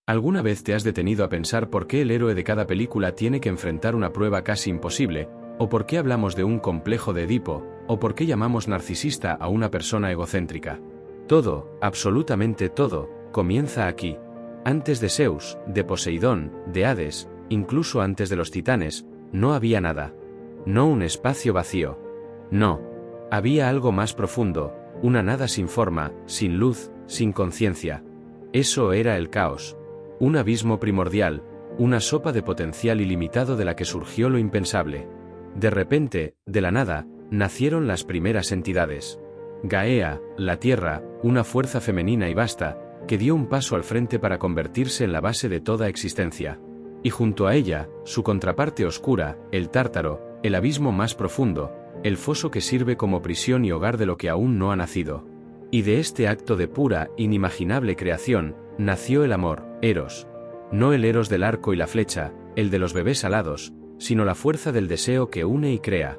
¿Alguna vez te has detenido a pensar por qué el héroe de cada película tiene que enfrentar una prueba casi imposible, o por qué hablamos de un complejo de Edipo, o por qué llamamos narcisista a una persona egocéntrica? Todo, absolutamente todo, comienza aquí. Antes de Zeus, de Poseidón, de Hades, incluso antes de los titanes, no había nada. No un espacio vacío. No. Había algo más profundo, una nada sin forma, sin luz, sin conciencia. Eso era el caos. Un abismo primordial, una sopa de potencial ilimitado de la que surgió lo impensable. De repente, de la nada, nacieron las primeras entidades. Gaea, la Tierra, una fuerza femenina y vasta, que dio un paso al frente para convertirse en la base de toda existencia. Y junto a ella, su contraparte oscura, el Tártaro, el abismo más profundo, el foso que sirve como prisión y hogar de lo que aún no ha nacido. Y de este acto de pura, inimaginable creación, nació el amor, Eros. No el Eros del arco y la flecha, el de los bebés alados, sino la fuerza del deseo que une y crea.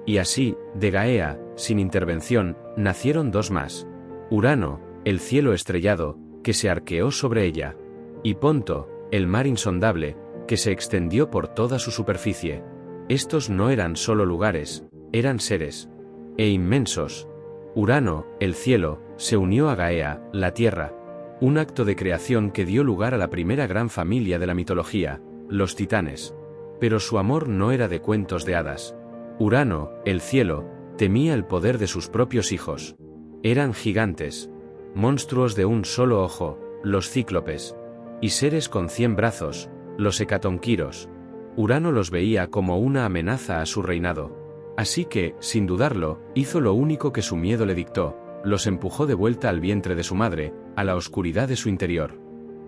Y así, de Gaea, sin intervención, nacieron dos más. Urano, el cielo estrellado, que se arqueó sobre ella. Y Ponto, el mar insondable, que se extendió por toda su superficie. Estos no eran solo lugares, eran seres. E inmensos. Urano, el cielo, se unió a Gaea, la tierra. Un acto de creación que dio lugar a la primera gran familia de la mitología, los titanes. Pero su amor no era de cuentos de hadas. Urano, el cielo, temía el poder de sus propios hijos. Eran gigantes. Monstruos de un solo ojo, los cíclopes. Y seres con 100 brazos, los hecatonquiros. Urano los veía como una amenaza a su reinado. Así que, sin dudarlo, hizo lo único que su miedo le dictó, los empujó de vuelta al vientre de su madre, a la oscuridad de su interior.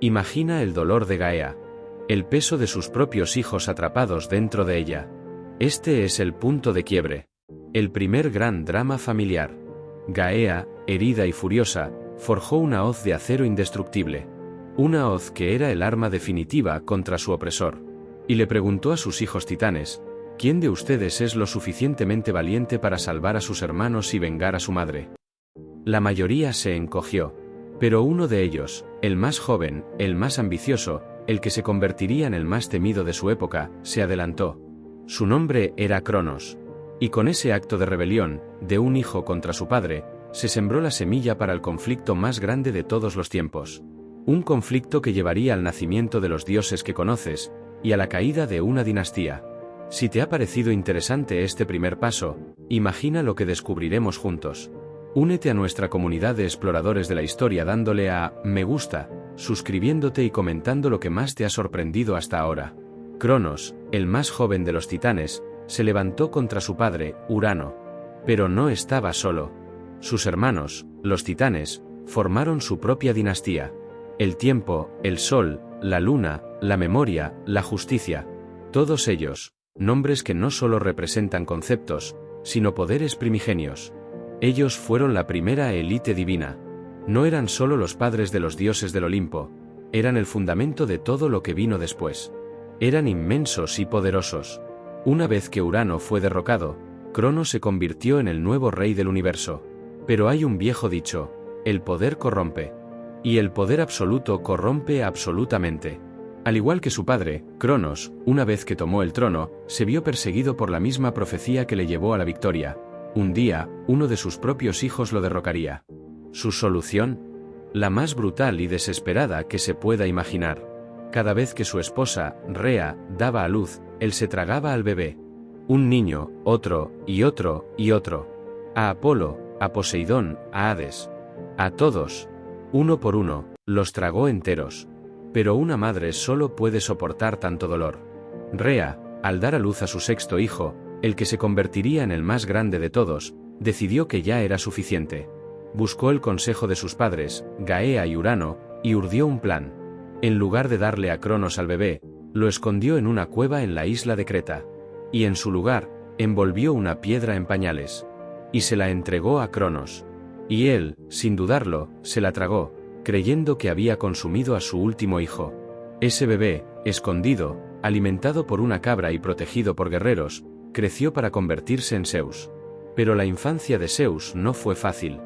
Imagina el dolor de Gaea. El peso de sus propios hijos atrapados dentro de ella. Este es el punto de quiebre. El primer gran drama familiar. Gaea, herida y furiosa, forjó una hoz de acero indestructible. Una hoz que era el arma definitiva contra su opresor. Y le preguntó a sus hijos titanes, ¿quién de ustedes es lo suficientemente valiente para salvar a sus hermanos y vengar a su madre? La mayoría se encogió. Pero uno de ellos, el más joven, el más ambicioso, el que se convertiría en el más temido de su época, se adelantó. Su nombre era Cronos. Y con ese acto de rebelión, de un hijo contra su padre, se sembró la semilla para el conflicto más grande de todos los tiempos. Un conflicto que llevaría al nacimiento de los dioses que conoces, y a la caída de una dinastía. Si te ha parecido interesante este primer paso, imagina lo que descubriremos juntos. Únete a nuestra comunidad de exploradores de la historia dándole a me gusta, suscribiéndote y comentando lo que más te ha sorprendido hasta ahora. Cronos, el más joven de los titanes, se levantó contra su padre, Urano. Pero no estaba solo. Sus hermanos, los titanes, formaron su propia dinastía. El tiempo, el sol, la luna, la memoria, la justicia. Todos ellos, nombres que no solo representan conceptos, sino poderes primigenios. Ellos fueron la primera élite divina. No eran solo los padres de los dioses del Olimpo, eran el fundamento de todo lo que vino después. Eran inmensos y poderosos. Una vez que Urano fue derrocado, Cronos se convirtió en el nuevo rey del universo. Pero hay un viejo dicho, el poder corrompe. Y el poder absoluto corrompe absolutamente. Al igual que su padre, Cronos, una vez que tomó el trono, se vio perseguido por la misma profecía que le llevó a la victoria. Un día, uno de sus propios hijos lo derrocaría. ¿Su solución? La más brutal y desesperada que se pueda imaginar. Cada vez que su esposa, Rea, daba a luz, él se tragaba al bebé. Un niño, otro, y otro, y otro. A Apolo, a Poseidón, a Hades. A todos. Uno por uno, los tragó enteros. Pero una madre solo puede soportar tanto dolor. Rea, al dar a luz a su sexto hijo, el que se convertiría en el más grande de todos, decidió que ya era suficiente. Buscó el consejo de sus padres, Gaea y Urano, y urdió un plan. En lugar de darle a Cronos al bebé, lo escondió en una cueva en la isla de Creta. Y en su lugar, envolvió una piedra en pañales. Y se la entregó a Cronos. Y él, sin dudarlo, se la tragó, creyendo que había consumido a su último hijo. Ese bebé, escondido, alimentado por una cabra y protegido por guerreros, creció para convertirse en Zeus. Pero la infancia de Zeus no fue fácil.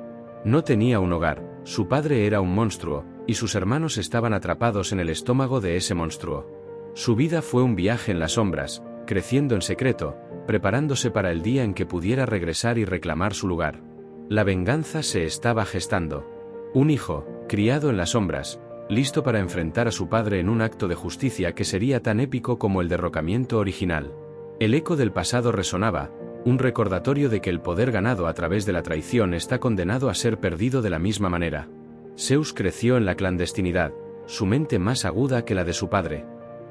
No tenía un hogar, su padre era un monstruo, y sus hermanos estaban atrapados en el estómago de ese monstruo. Su vida fue un viaje en las sombras, creciendo en secreto, preparándose para el día en que pudiera regresar y reclamar su lugar. La venganza se estaba gestando. Un hijo, criado en las sombras, listo para enfrentar a su padre en un acto de justicia que sería tan épico como el derrocamiento original. El eco del pasado resonaba, un recordatorio de que el poder ganado a través de la traición está condenado a ser perdido de la misma manera. Zeus creció en la clandestinidad, su mente más aguda que la de su padre.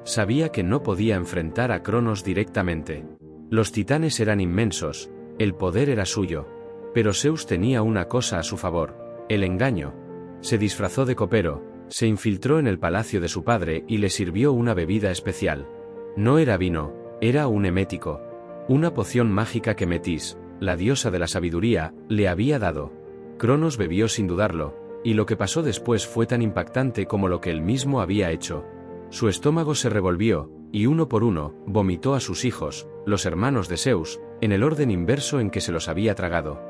Sabía que no podía enfrentar a Cronos directamente. Los titanes eran inmensos, el poder era suyo. Pero Zeus tenía una cosa a su favor: el engaño. Se disfrazó de copero, se infiltró en el palacio de su padre y le sirvió una bebida especial. No era vino, era un emético. Una poción mágica que Metis, la diosa de la sabiduría, le había dado. Cronos bebió sin dudarlo, y lo que pasó después fue tan impactante como lo que él mismo había hecho. Su estómago se revolvió, y uno por uno, vomitó a sus hijos, los hermanos de Zeus, en el orden inverso en que se los había tragado.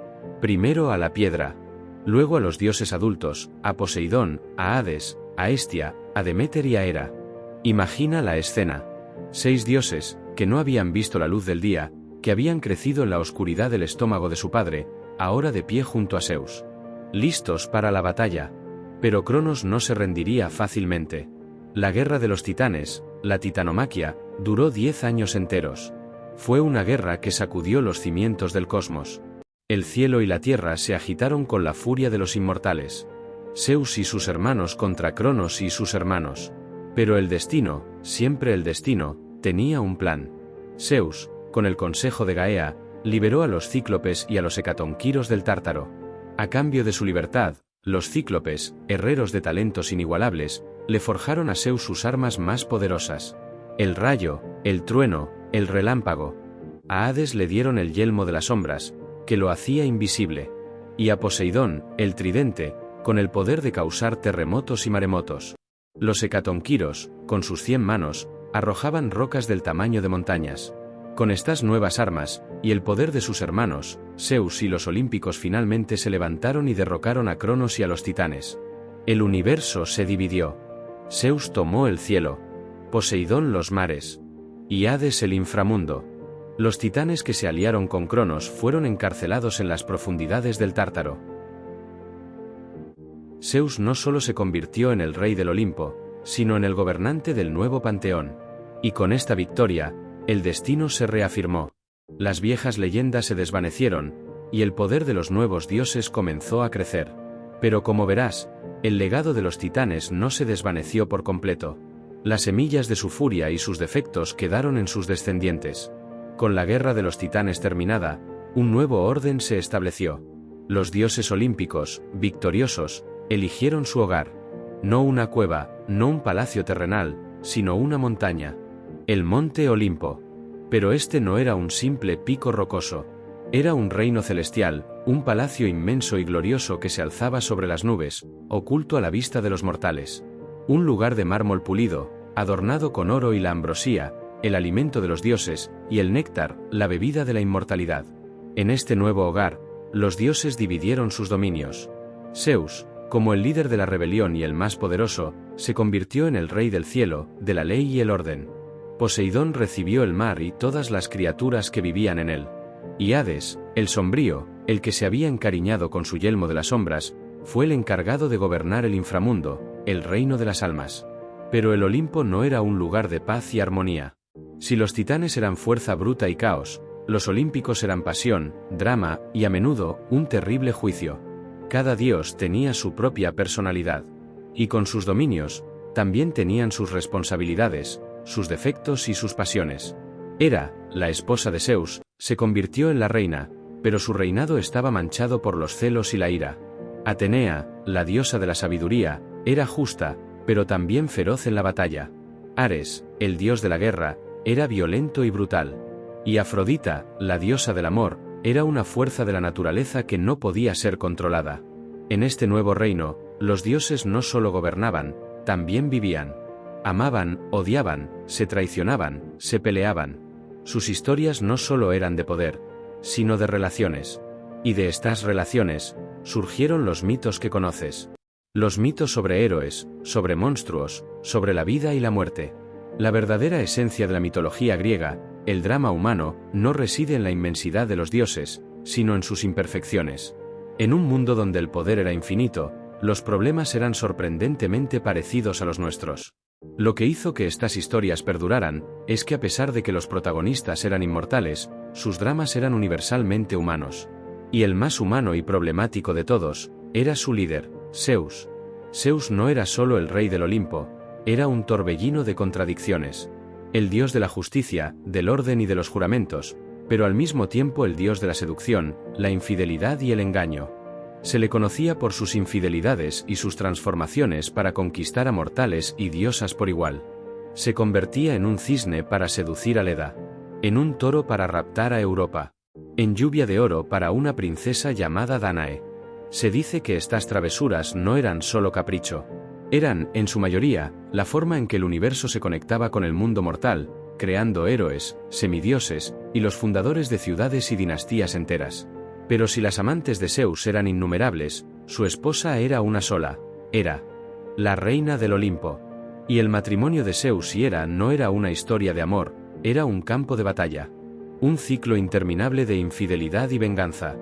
Primero a la piedra, luego a los dioses adultos, a Poseidón, a Hades, a Hestia, a Deméter y a Hera. Imagina la escena. 6 dioses, que no habían visto la luz del día, que habían crecido en la oscuridad del estómago de su padre, ahora de pie junto a Zeus. Listos para la batalla. Pero Cronos no se rendiría fácilmente. La guerra de los titanes, la titanomaquia, duró 10 años enteros. Fue una guerra que sacudió los cimientos del cosmos. El cielo y la tierra se agitaron con la furia de los inmortales. Zeus y sus hermanos contra Cronos y sus hermanos. Pero el destino, siempre el destino, tenía un plan. Zeus, con el consejo de Gaea, liberó a los cíclopes y a los hecatonquiros del Tártaro. A cambio de su libertad, los cíclopes, herreros de talentos inigualables, le forjaron a Zeus sus armas más poderosas: el rayo, el trueno, el relámpago. A Hades le dieron el yelmo de las sombras, que lo hacía invisible. Y a Poseidón, el tridente, con el poder de causar terremotos y maremotos. Los hecatonquiros, con sus 100 manos, arrojaban rocas del tamaño de montañas. Con estas nuevas armas, y el poder de sus hermanos, Zeus y los olímpicos finalmente se levantaron y derrocaron a Cronos y a los titanes. El universo se dividió. Zeus tomó el cielo, Poseidón los mares, y Hades el inframundo. Los titanes que se aliaron con Cronos fueron encarcelados en las profundidades del Tártaro. Zeus no solo se convirtió en el rey del Olimpo, sino en el gobernante del nuevo panteón. Y con esta victoria, el destino se reafirmó. Las viejas leyendas se desvanecieron, y el poder de los nuevos dioses comenzó a crecer. Pero como verás, el legado de los titanes no se desvaneció por completo. Las semillas de su furia y sus defectos quedaron en sus descendientes. Con la guerra de los titanes terminada, un nuevo orden se estableció. Los dioses olímpicos, victoriosos, eligieron su hogar. No una cueva, no un palacio terrenal, sino una montaña. El monte Olimpo. Pero este no era un simple pico rocoso. Era un reino celestial, un palacio inmenso y glorioso que se alzaba sobre las nubes, oculto a la vista de los mortales. Un lugar de mármol pulido, adornado con oro y la ambrosía, el alimento de los dioses, y el néctar, la bebida de la inmortalidad. En este nuevo hogar, los dioses dividieron sus dominios. Zeus, como el líder de la rebelión y el más poderoso, se convirtió en el rey del cielo, de la ley y el orden. Poseidón recibió el mar y todas las criaturas que vivían en él. Y Hades, el sombrío, el que se había encariñado con su yelmo de las sombras, fue el encargado de gobernar el inframundo, el reino de las almas. Pero el Olimpo no era un lugar de paz y armonía. Si los titanes eran fuerza bruta y caos, los olímpicos eran pasión, drama y a menudo un terrible juicio. Cada dios tenía su propia personalidad. Y con sus dominios, también tenían sus responsabilidades, sus defectos y sus pasiones. Hera, la esposa de Zeus, se convirtió en la reina, pero su reinado estaba manchado por los celos y la ira. Atenea, la diosa de la sabiduría, era justa, pero también feroz en la batalla. Ares, el dios de la guerra, era violento y brutal. Y Afrodita, la diosa del amor, era una fuerza de la naturaleza que no podía ser controlada. En este nuevo reino, los dioses no solo gobernaban, también vivían. Amaban, odiaban, se traicionaban, se peleaban. Sus historias no solo eran de poder, sino de relaciones. Y de estas relaciones, surgieron los mitos que conoces. Los mitos sobre héroes, sobre monstruos, sobre la vida y la muerte. La verdadera esencia de la mitología griega, el drama humano, no reside en la inmensidad de los dioses, sino en sus imperfecciones. En un mundo donde el poder era infinito, los problemas eran sorprendentemente parecidos a los nuestros. Lo que hizo que estas historias perduraran, es que a pesar de que los protagonistas eran inmortales, sus dramas eran universalmente humanos. Y el más humano y problemático de todos, era su líder, Zeus. Zeus no era solo el rey del Olimpo, era un torbellino de contradicciones. El dios de la justicia, del orden y de los juramentos, pero al mismo tiempo el dios de la seducción, la infidelidad y el engaño. Se le conocía por sus infidelidades y sus transformaciones para conquistar a mortales y diosas por igual. Se convertía en un cisne para seducir a Leda, en un toro para raptar a Europa, en lluvia de oro para una princesa llamada Danae. Se dice que estas travesuras no eran solo capricho. Eran, en su mayoría, la forma en que el universo se conectaba con el mundo mortal, creando héroes, semidioses, y los fundadores de ciudades y dinastías enteras. Pero si las amantes de Zeus eran innumerables, su esposa era una sola, Hera, la reina del Olimpo. Y el matrimonio de Zeus y Hera no era una historia de amor, era un campo de batalla. Un ciclo interminable de infidelidad y venganza.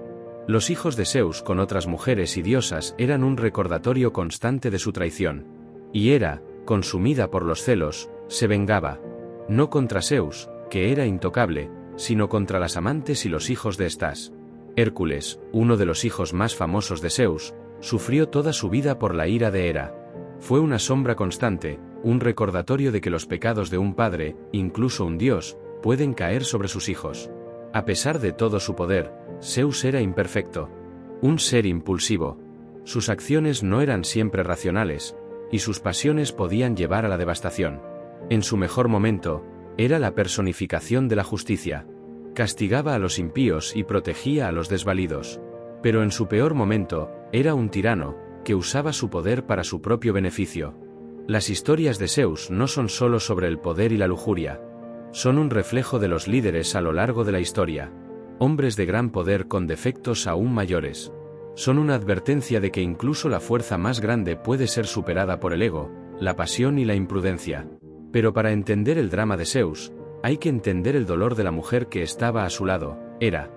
Los hijos de Zeus con otras mujeres y diosas eran un recordatorio constante de su traición. Y Hera, consumida por los celos, se vengaba. No contra Zeus, que era intocable, sino contra las amantes y los hijos de estas. Hércules, uno de los hijos más famosos de Zeus, sufrió toda su vida por la ira de Hera. Fue una sombra constante, un recordatorio de que los pecados de un padre, incluso un dios, pueden caer sobre sus hijos. A pesar de todo su poder, Zeus era imperfecto, un ser impulsivo. Sus acciones no eran siempre racionales, y sus pasiones podían llevar a la devastación. En su mejor momento, era la personificación de la justicia. Castigaba a los impíos y protegía a los desvalidos. Pero en su peor momento, era un tirano, que usaba su poder para su propio beneficio. Las historias de Zeus no son solo sobre el poder y la lujuria. Son un reflejo de los líderes a lo largo de la historia. Hombres de gran poder con defectos aún mayores. Son una advertencia de que incluso la fuerza más grande puede ser superada por el ego, la pasión y la imprudencia. Pero para entender el drama de Zeus, hay que entender el dolor de la mujer que estaba a su lado, Hera.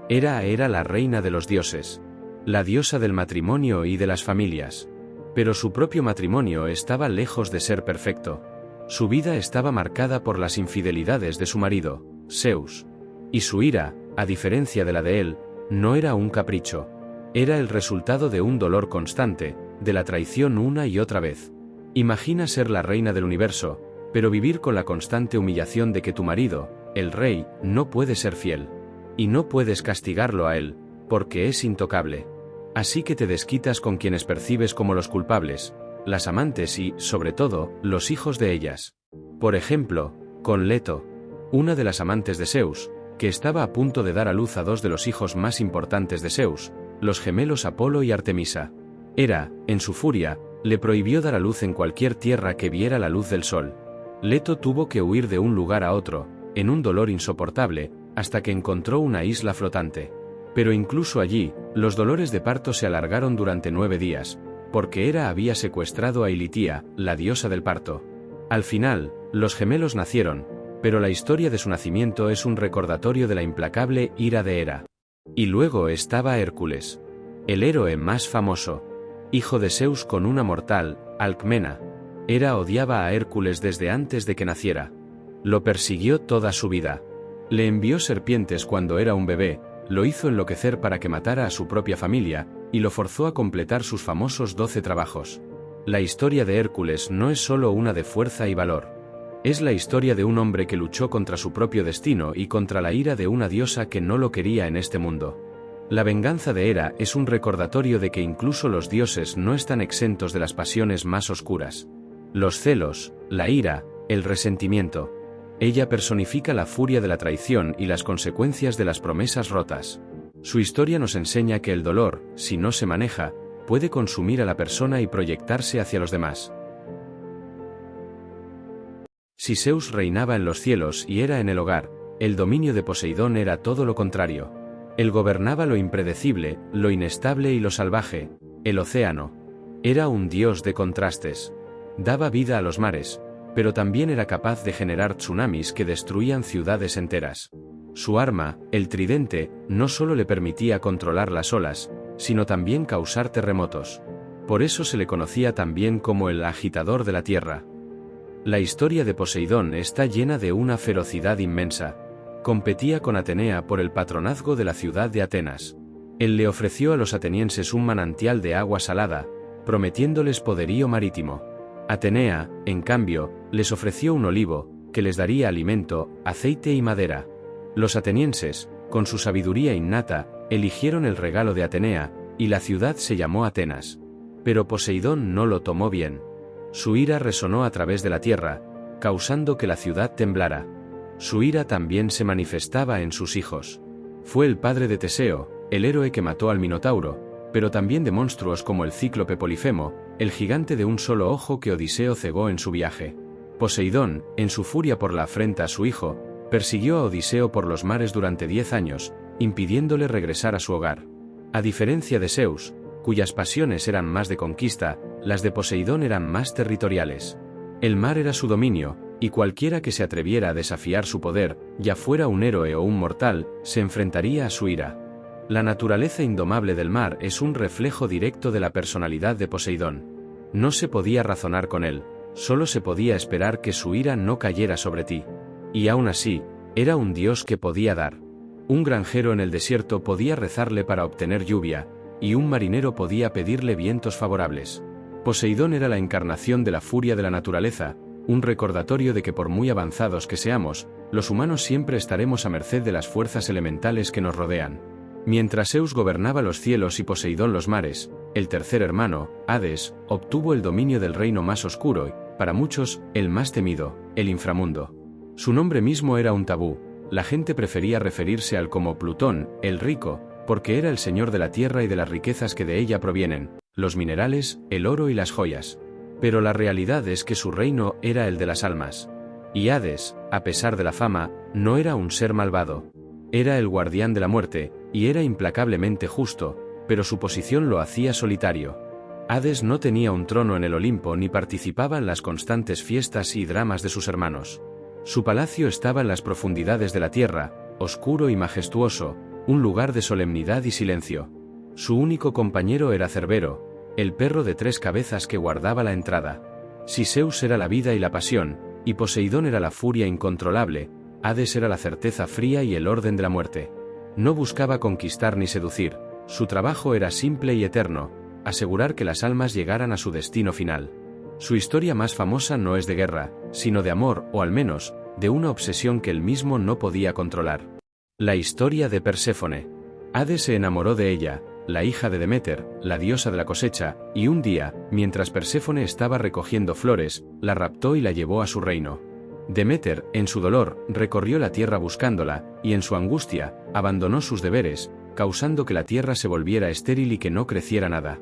Hera era la reina de los dioses, la diosa del matrimonio y de las familias. Pero su propio matrimonio estaba lejos de ser perfecto. Su vida estaba marcada por las infidelidades de su marido, Zeus. Y su ira, a diferencia de la de él, no era un capricho. Era el resultado de un dolor constante, de la traición una y otra vez. Imagina ser la reina del universo, pero vivir con la constante humillación de que tu marido, el rey, no puede ser fiel. Y no puedes castigarlo a él, porque es intocable. Así que te desquitas con quienes percibes como los culpables, las amantes y, sobre todo, los hijos de ellas. Por ejemplo, con Leto, una de las amantes de Zeus, que estaba a punto de dar a luz a dos de los hijos más importantes de Zeus, los gemelos Apolo y Artemisa. Hera, en su furia, le prohibió dar a luz en cualquier tierra que viera la luz del sol. Leto tuvo que huir de un lugar a otro, en un dolor insoportable, hasta que encontró una isla flotante. Pero incluso allí, los dolores de parto se alargaron durante 9 días, porque Hera había secuestrado a Ilitia, la diosa del parto. Al final, los gemelos nacieron, pero la historia de su nacimiento es un recordatorio de la implacable ira de Hera. Y luego estaba Hércules, el héroe más famoso, hijo de Zeus con una mortal, Alcmena. Hera odiaba a Hércules desde antes de que naciera. Lo persiguió toda su vida. Le envió serpientes cuando era un bebé, lo hizo enloquecer para que matara a su propia familia, y lo forzó a completar sus famosos 12 trabajos. La historia de Hércules no es solo una de fuerza y valor. Es la historia de un hombre que luchó contra su propio destino y contra la ira de una diosa que no lo quería en este mundo. La venganza de Hera es un recordatorio de que incluso los dioses no están exentos de las pasiones más oscuras. Los celos, la ira, el resentimiento. Ella personifica la furia de la traición y las consecuencias de las promesas rotas. Su historia nos enseña que el dolor, si no se maneja, puede consumir a la persona y proyectarse hacia los demás. Si Zeus reinaba en los cielos y Hera en el hogar, el dominio de Poseidón era todo lo contrario. Él gobernaba lo impredecible, lo inestable y lo salvaje, el océano. Era un dios de contrastes. Daba vida a los mares, pero también era capaz de generar tsunamis que destruían ciudades enteras. Su arma, el tridente, no solo le permitía controlar las olas, sino también causar terremotos. Por eso se le conocía también como el agitador de la tierra. La historia de Poseidón está llena de una ferocidad inmensa. Competía con Atenea por el patronazgo de la ciudad de Atenas. Él le ofreció a los atenienses un manantial de agua salada, prometiéndoles poderío marítimo. Atenea, en cambio, les ofreció un olivo, que les daría alimento, aceite y madera. Los atenienses, con su sabiduría innata, eligieron el regalo de Atenea, y la ciudad se llamó Atenas. Pero Poseidón no lo tomó bien. Su ira resonó a través de la tierra, causando que la ciudad temblara. Su ira también se manifestaba en sus hijos. Fue el padre de Teseo, el héroe que mató al Minotauro, pero también de monstruos como el cíclope Polifemo, el gigante de un solo ojo que Odiseo cegó en su viaje. Poseidón, en su furia por la afrenta a su hijo, persiguió a Odiseo por los mares durante 10 años, impidiéndole regresar a su hogar. A diferencia de Zeus, cuyas pasiones eran más de conquista, las de Poseidón eran más territoriales. El mar era su dominio, y cualquiera que se atreviera a desafiar su poder, ya fuera un héroe o un mortal, se enfrentaría a su ira. La naturaleza indomable del mar es un reflejo directo de la personalidad de Poseidón. No se podía razonar con él, solo se podía esperar que su ira no cayera sobre ti. Y aún así, era un dios que podía dar. Un granjero en el desierto podía rezarle para obtener lluvia, y un marinero podía pedirle vientos favorables. Poseidón era la encarnación de la furia de la naturaleza, un recordatorio de que por muy avanzados que seamos, los humanos siempre estaremos a merced de las fuerzas elementales que nos rodean. Mientras Zeus gobernaba los cielos y Poseidón los mares, el tercer hermano, Hades, obtuvo el dominio del reino más oscuro y, para muchos, el más temido, el inframundo. Su nombre mismo era un tabú. La gente prefería referirse a él como Plutón, el rico, porque era el señor de la tierra y de las riquezas que de ella provienen, los minerales, el oro y las joyas. Pero la realidad es que su reino era el de las almas. Y Hades, a pesar de la fama, no era un ser malvado. Era el guardián de la muerte, y era implacablemente justo, pero su posición lo hacía solitario. Hades no tenía un trono en el Olimpo ni participaba en las constantes fiestas y dramas de sus hermanos. Su palacio estaba en las profundidades de la tierra, oscuro y majestuoso, un lugar de solemnidad y silencio. Su único compañero era Cerbero, el perro de 3 cabezas que guardaba la entrada. Si Zeus era la vida y la pasión, y Poseidón era la furia incontrolable, Hades era la certeza fría y el orden de la muerte. No buscaba conquistar ni seducir, su trabajo era simple y eterno, asegurar que las almas llegaran a su destino final. Su historia más famosa no es de guerra, sino de amor, o al menos, de una obsesión que él mismo no podía controlar. La historia de Perséfone. Hades se enamoró de ella, la hija de Deméter, la diosa de la cosecha, y un día, mientras Perséfone estaba recogiendo flores, la raptó y la llevó a su reino. Deméter, en su dolor, recorrió la tierra buscándola, y en su angustia, abandonó sus deberes, causando que la tierra se volviera estéril y que no creciera nada.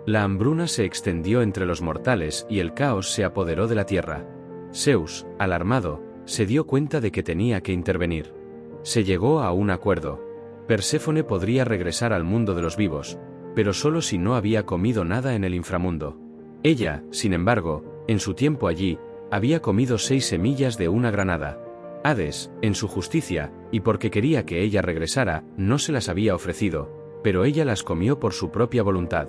La hambruna se extendió entre los mortales y el caos se apoderó de la tierra. Zeus, alarmado, se dio cuenta de que tenía que intervenir. Se llegó a un acuerdo. Perséfone podría regresar al mundo de los vivos, pero solo si no había comido nada en el inframundo. Ella, sin embargo, en su tiempo allí, había comido 6 semillas de una granada. Hades, en su justicia, y porque quería que ella regresara, no se las había ofrecido, pero ella las comió por su propia voluntad.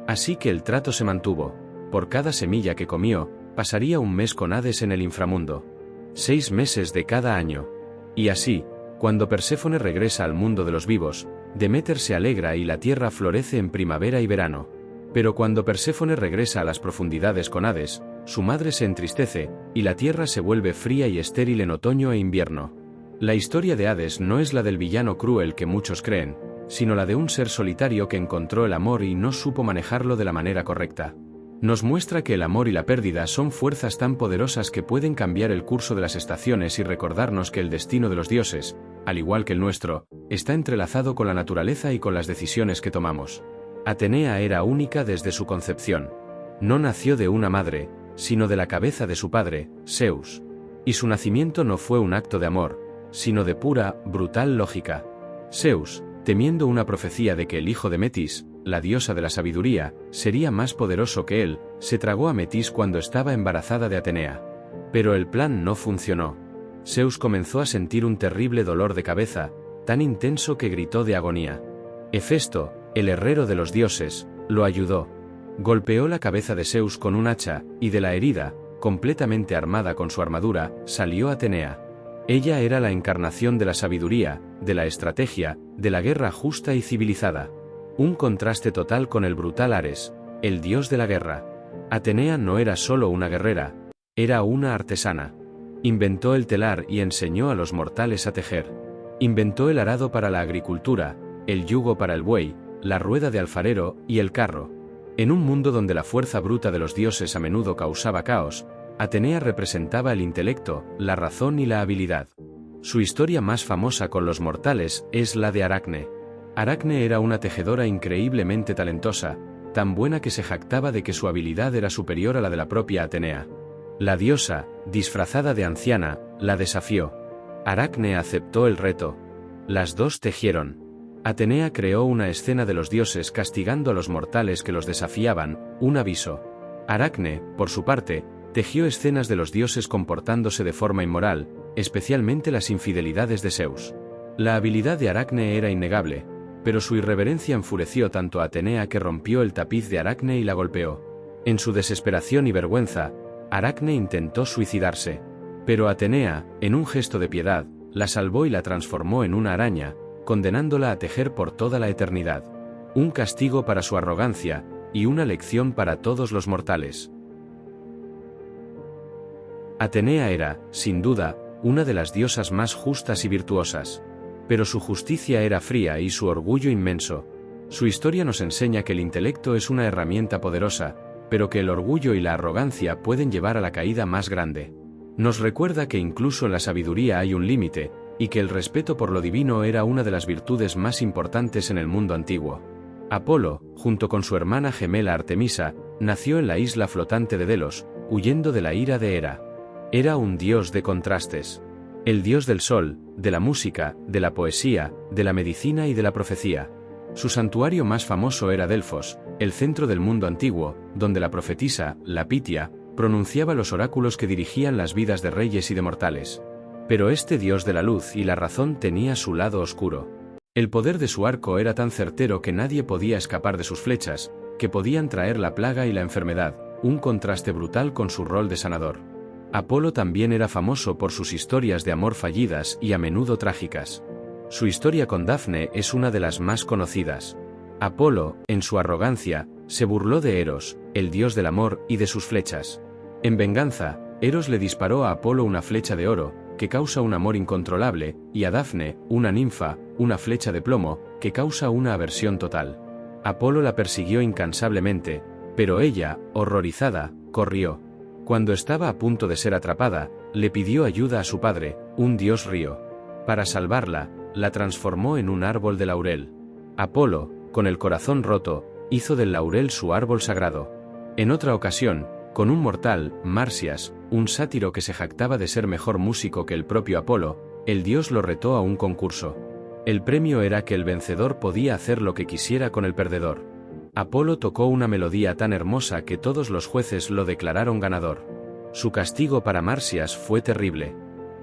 Así que el trato se mantuvo. Por cada semilla que comió, pasaría un mes con Hades en el inframundo. 6 meses de cada año. Y así, cuando Perséfone regresa al mundo de los vivos, Deméter se alegra y la tierra florece en primavera y verano. Pero cuando Perséfone regresa a las profundidades con Hades, su madre se entristece, y la tierra se vuelve fría y estéril en otoño e invierno. La historia de Hades no es la del villano cruel que muchos creen, sino la de un ser solitario que encontró el amor y no supo manejarlo de la manera correcta. Nos muestra que el amor y la pérdida son fuerzas tan poderosas que pueden cambiar el curso de las estaciones y recordarnos que el destino de los dioses, al igual que el nuestro, está entrelazado con la naturaleza y con las decisiones que tomamos. Atenea era única desde su concepción. No nació de una madre, sino de la cabeza de su padre, Zeus. Y su nacimiento no fue un acto de amor, sino de pura, brutal lógica. Zeus, temiendo una profecía de que el hijo de Metis, la diosa de la sabiduría, sería más poderoso que él, se tragó a Metis cuando estaba embarazada de Atenea. Pero el plan no funcionó. Zeus comenzó a sentir un terrible dolor de cabeza, tan intenso que gritó de agonía. Hefesto, el herrero de los dioses, lo ayudó. Golpeó la cabeza de Zeus con un hacha, y de la herida, completamente armada con su armadura, salió Atenea. Ella era la encarnación de la sabiduría, de la estrategia, de la guerra justa y civilizada. Un contraste total con el brutal Ares, el dios de la guerra. Atenea no era solo una guerrera, era una artesana. Inventó el telar y enseñó a los mortales a tejer. Inventó el arado para la agricultura, el yugo para el buey, la rueda de alfarero y el carro. En un mundo donde la fuerza bruta de los dioses a menudo causaba caos, Atenea representaba el intelecto, la razón y la habilidad. Su historia más famosa con los mortales es la de Aracne. Aracne era una tejedora increíblemente talentosa, tan buena que se jactaba de que su habilidad era superior a la de la propia Atenea. La diosa, disfrazada de anciana, la desafió. Aracne aceptó el reto. Las dos tejieron. Atenea creó una escena de los dioses castigando a los mortales que los desafiaban, un aviso. Aracne, por su parte, tejió escenas de los dioses comportándose de forma inmoral, especialmente las infidelidades de Zeus. La habilidad de Aracne era innegable, pero su irreverencia enfureció tanto a Atenea que rompió el tapiz de Aracne y la golpeó. En su desesperación y vergüenza, Aracne intentó suicidarse. Pero Atenea, en un gesto de piedad, la salvó y la transformó en una araña, condenándola a tejer por toda la eternidad. Un castigo para su arrogancia, y una lección para todos los mortales. Atenea era, sin duda, una de las diosas más justas y virtuosas. Pero su justicia era fría y su orgullo inmenso. Su historia nos enseña que el intelecto es una herramienta poderosa, pero que el orgullo y la arrogancia pueden llevar a la caída más grande. Nos recuerda que incluso en la sabiduría hay un límite, y que el respeto por lo divino era una de las virtudes más importantes en el mundo antiguo. Apolo, junto con su hermana gemela Artemisa, nació en la isla flotante de Delos, huyendo de la ira de Hera. Era un dios de contrastes. El dios del sol, de la música, de la poesía, de la medicina y de la profecía. Su santuario más famoso era Delfos, el centro del mundo antiguo, donde la profetisa, la Pitia, pronunciaba los oráculos que dirigían las vidas de reyes y de mortales. Pero este dios de la luz y la razón tenía su lado oscuro. El poder de su arco era tan certero que nadie podía escapar de sus flechas, que podían traer la plaga y la enfermedad, un contraste brutal con su rol de sanador. Apolo también era famoso por sus historias de amor fallidas y a menudo trágicas. Su historia con Dafne es una de las más conocidas. Apolo, en su arrogancia, se burló de Eros, el dios del amor, y de sus flechas. En venganza, Eros le disparó a Apolo una flecha de oro, que causa un amor incontrolable, y a Dafne, una ninfa, una flecha de plomo, que causa una aversión total. Apolo la persiguió incansablemente, pero ella, horrorizada, corrió. Cuando estaba a punto de ser atrapada, le pidió ayuda a su padre, un dios río. Para salvarla, la transformó en un árbol de laurel. Apolo, con el corazón roto, hizo del laurel su árbol sagrado. En otra ocasión, con un mortal, Marsias, un sátiro que se jactaba de ser mejor músico que el propio Apolo, el dios lo retó a un concurso. El premio era que el vencedor podía hacer lo que quisiera con el perdedor. Apolo tocó una melodía tan hermosa que todos los jueces lo declararon ganador. Su castigo para Marsias fue terrible.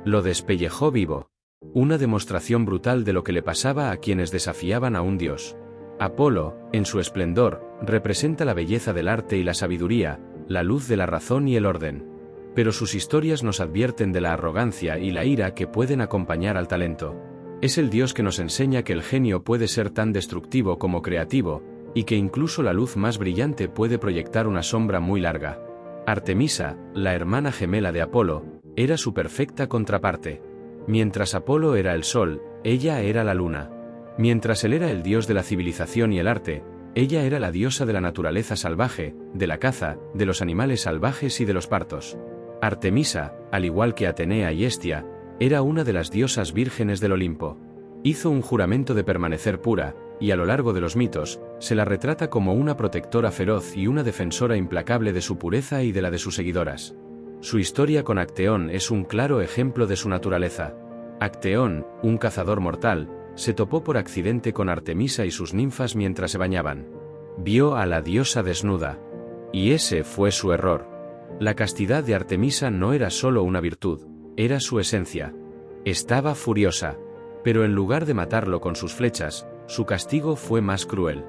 Lo despellejó vivo. Una demostración brutal de lo que le pasaba a quienes desafiaban a un dios. Apolo, en su esplendor, representa la belleza del arte y la sabiduría, la luz de la razón y el orden. Pero sus historias nos advierten de la arrogancia y la ira que pueden acompañar al talento. Es el dios que nos enseña que el genio puede ser tan destructivo como creativo, y que incluso la luz más brillante puede proyectar una sombra muy larga. Artemisa, la hermana gemela de Apolo, era su perfecta contraparte. Mientras Apolo era el sol, ella era la luna. Mientras él era el dios de la civilización y el arte, ella era la diosa de la naturaleza salvaje, de la caza, de los animales salvajes y de los partos. Artemisa, al igual que Atenea y Hestia, era una de las diosas vírgenes del Olimpo. Hizo un juramento de permanecer pura, y a lo largo de los mitos, se la retrata como una protectora feroz y una defensora implacable de su pureza y de la de sus seguidoras. Su historia con Acteón es un claro ejemplo de su naturaleza. Acteón, un cazador mortal, se topó por accidente con Artemisa y sus ninfas mientras se bañaban. Vio a la diosa desnuda. Y ese fue su error. La castidad de Artemisa no era solo una virtud, era su esencia. Estaba furiosa. Pero en lugar de matarlo con sus flechas, su castigo fue más cruel.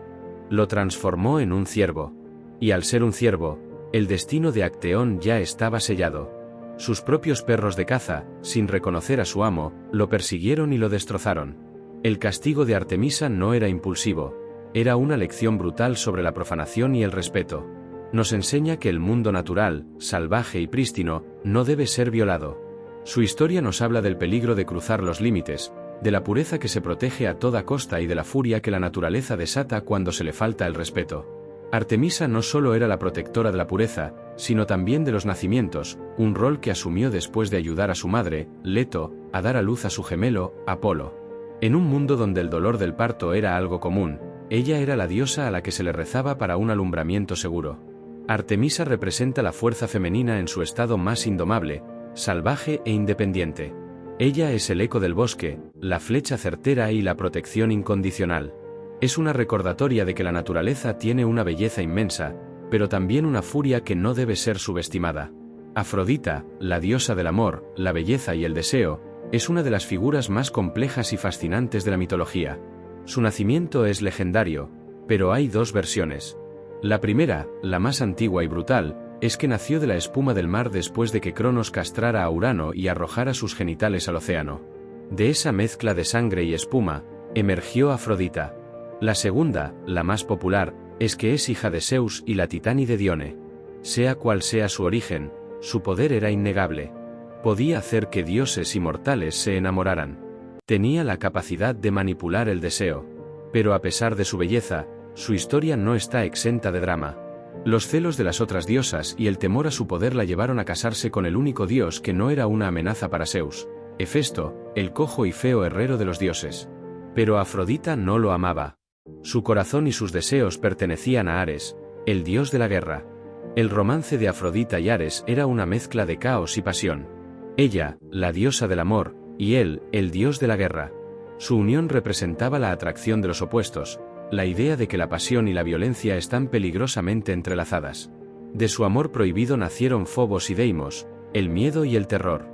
Lo transformó en un ciervo. Y al ser un ciervo, el destino de Acteón ya estaba sellado. Sus propios perros de caza, sin reconocer a su amo, lo persiguieron y lo destrozaron. El castigo de Artemisa no era impulsivo, era una lección brutal sobre la profanación y el respeto. Nos enseña que el mundo natural, salvaje y prístino, no debe ser violado. Su historia nos habla del peligro de cruzar los límites, de la pureza que se protege a toda costa y de la furia que la naturaleza desata cuando se le falta el respeto. Artemisa no solo era la protectora de la pureza, sino también de los nacimientos, un rol que asumió después de ayudar a su madre, Leto, a dar a luz a su gemelo, Apolo. En un mundo donde el dolor del parto era algo común, ella era la diosa a la que se le rezaba para un alumbramiento seguro. Artemisa representa la fuerza femenina en su estado más indomable, salvaje e independiente. Ella es el eco del bosque, la flecha certera y la protección incondicional. Es una recordatoria de que la naturaleza tiene una belleza inmensa, pero también una furia que no debe ser subestimada. Afrodita, la diosa del amor, la belleza y el deseo, es una de las figuras más complejas y fascinantes de la mitología. Su nacimiento es legendario, pero hay dos versiones. La primera, la más antigua y brutal, es que nació de la espuma del mar después de que Cronos castrara a Urano y arrojara sus genitales al océano. De esa mezcla de sangre y espuma, emergió Afrodita. La segunda, la más popular, es que es hija de Zeus y la titánide Dione. Sea cual sea su origen, su poder era innegable. Podía hacer que dioses y mortales se enamoraran. Tenía la capacidad de manipular el deseo. Pero a pesar de su belleza, su historia no está exenta de drama. Los celos de las otras diosas y el temor a su poder la llevaron a casarse con el único dios que no era una amenaza para Zeus, Hefesto, el cojo y feo herrero de los dioses. Pero Afrodita no lo amaba. Su corazón y sus deseos pertenecían a Ares, el dios de la guerra. El romance de Afrodita y Ares era una mezcla de caos y pasión. Ella, la diosa del amor, y él, el dios de la guerra. Su unión representaba la atracción de los opuestos, la idea de que la pasión y la violencia están peligrosamente entrelazadas. De su amor prohibido nacieron Fobos y Deimos, el miedo y el terror.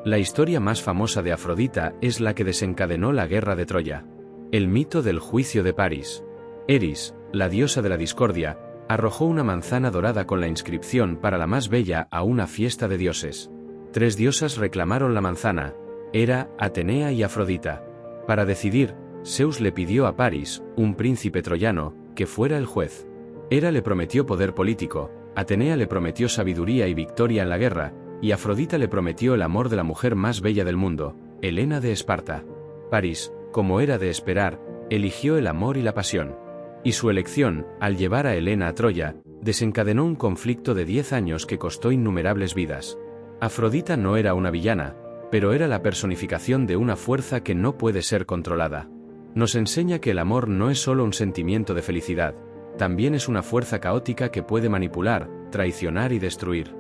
La historia más famosa de Afrodita es la que desencadenó la guerra de Troya. El mito del juicio de París. Eris, la diosa de la discordia, arrojó una manzana dorada con la inscripción para la más bella a una fiesta de dioses. 3 diosas reclamaron la manzana, Hera, Atenea y Afrodita. Para decidir, Zeus le pidió a París, un príncipe troyano, que fuera el juez. Hera le prometió poder político, Atenea le prometió sabiduría y victoria en la guerra, y Afrodita le prometió el amor de la mujer más bella del mundo, Helena de Esparta. París, como era de esperar, eligió el amor y la pasión. Y su elección, al llevar a Helena a Troya, desencadenó un conflicto de 10 años que costó innumerables vidas. Afrodita no era una villana, pero era la personificación de una fuerza que no puede ser controlada. Nos enseña que el amor no es solo un sentimiento de felicidad, también es una fuerza caótica que puede manipular, traicionar y destruir.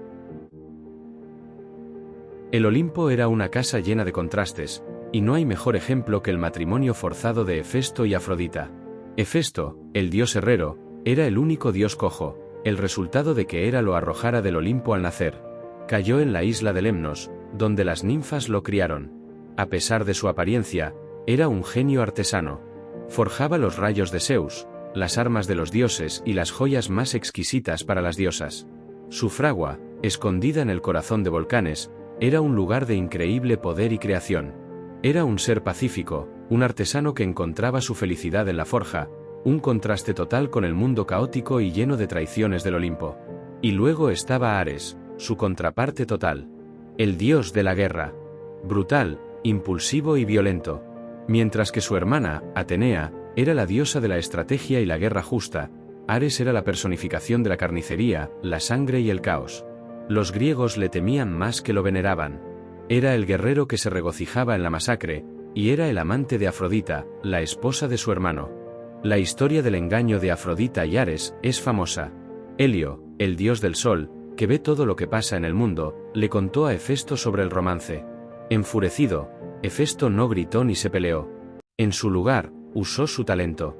El Olimpo era una casa llena de contrastes, y no hay mejor ejemplo que el matrimonio forzado de Hefesto y Afrodita. Hefesto, el dios herrero, era el único dios cojo, el resultado de que Hera lo arrojara del Olimpo al nacer. Cayó en la isla de Lemnos, donde las ninfas lo criaron. A pesar de su apariencia, era un genio artesano. Forjaba los rayos de Zeus, las armas de los dioses y las joyas más exquisitas para las diosas. Su fragua, escondida en el corazón de volcanes, era un lugar de increíble poder y creación. Era un ser pacífico, un artesano que encontraba su felicidad en la forja, un contraste total con el mundo caótico y lleno de traiciones del Olimpo. Y luego estaba Ares, su contraparte total. El dios de la guerra. Brutal, impulsivo y violento. Mientras que su hermana, Atenea, era la diosa de la estrategia y la guerra justa, Ares era la personificación de la carnicería, la sangre y el caos. Los griegos le temían más que lo veneraban. Era el guerrero que se regocijaba en la masacre, y era el amante de Afrodita, la esposa de su hermano. La historia del engaño de Afrodita y Ares es famosa. Helio, el dios del sol, que ve todo lo que pasa en el mundo, le contó a Hefesto sobre el romance. Enfurecido, Hefesto no gritó ni se peleó. En su lugar, usó su talento.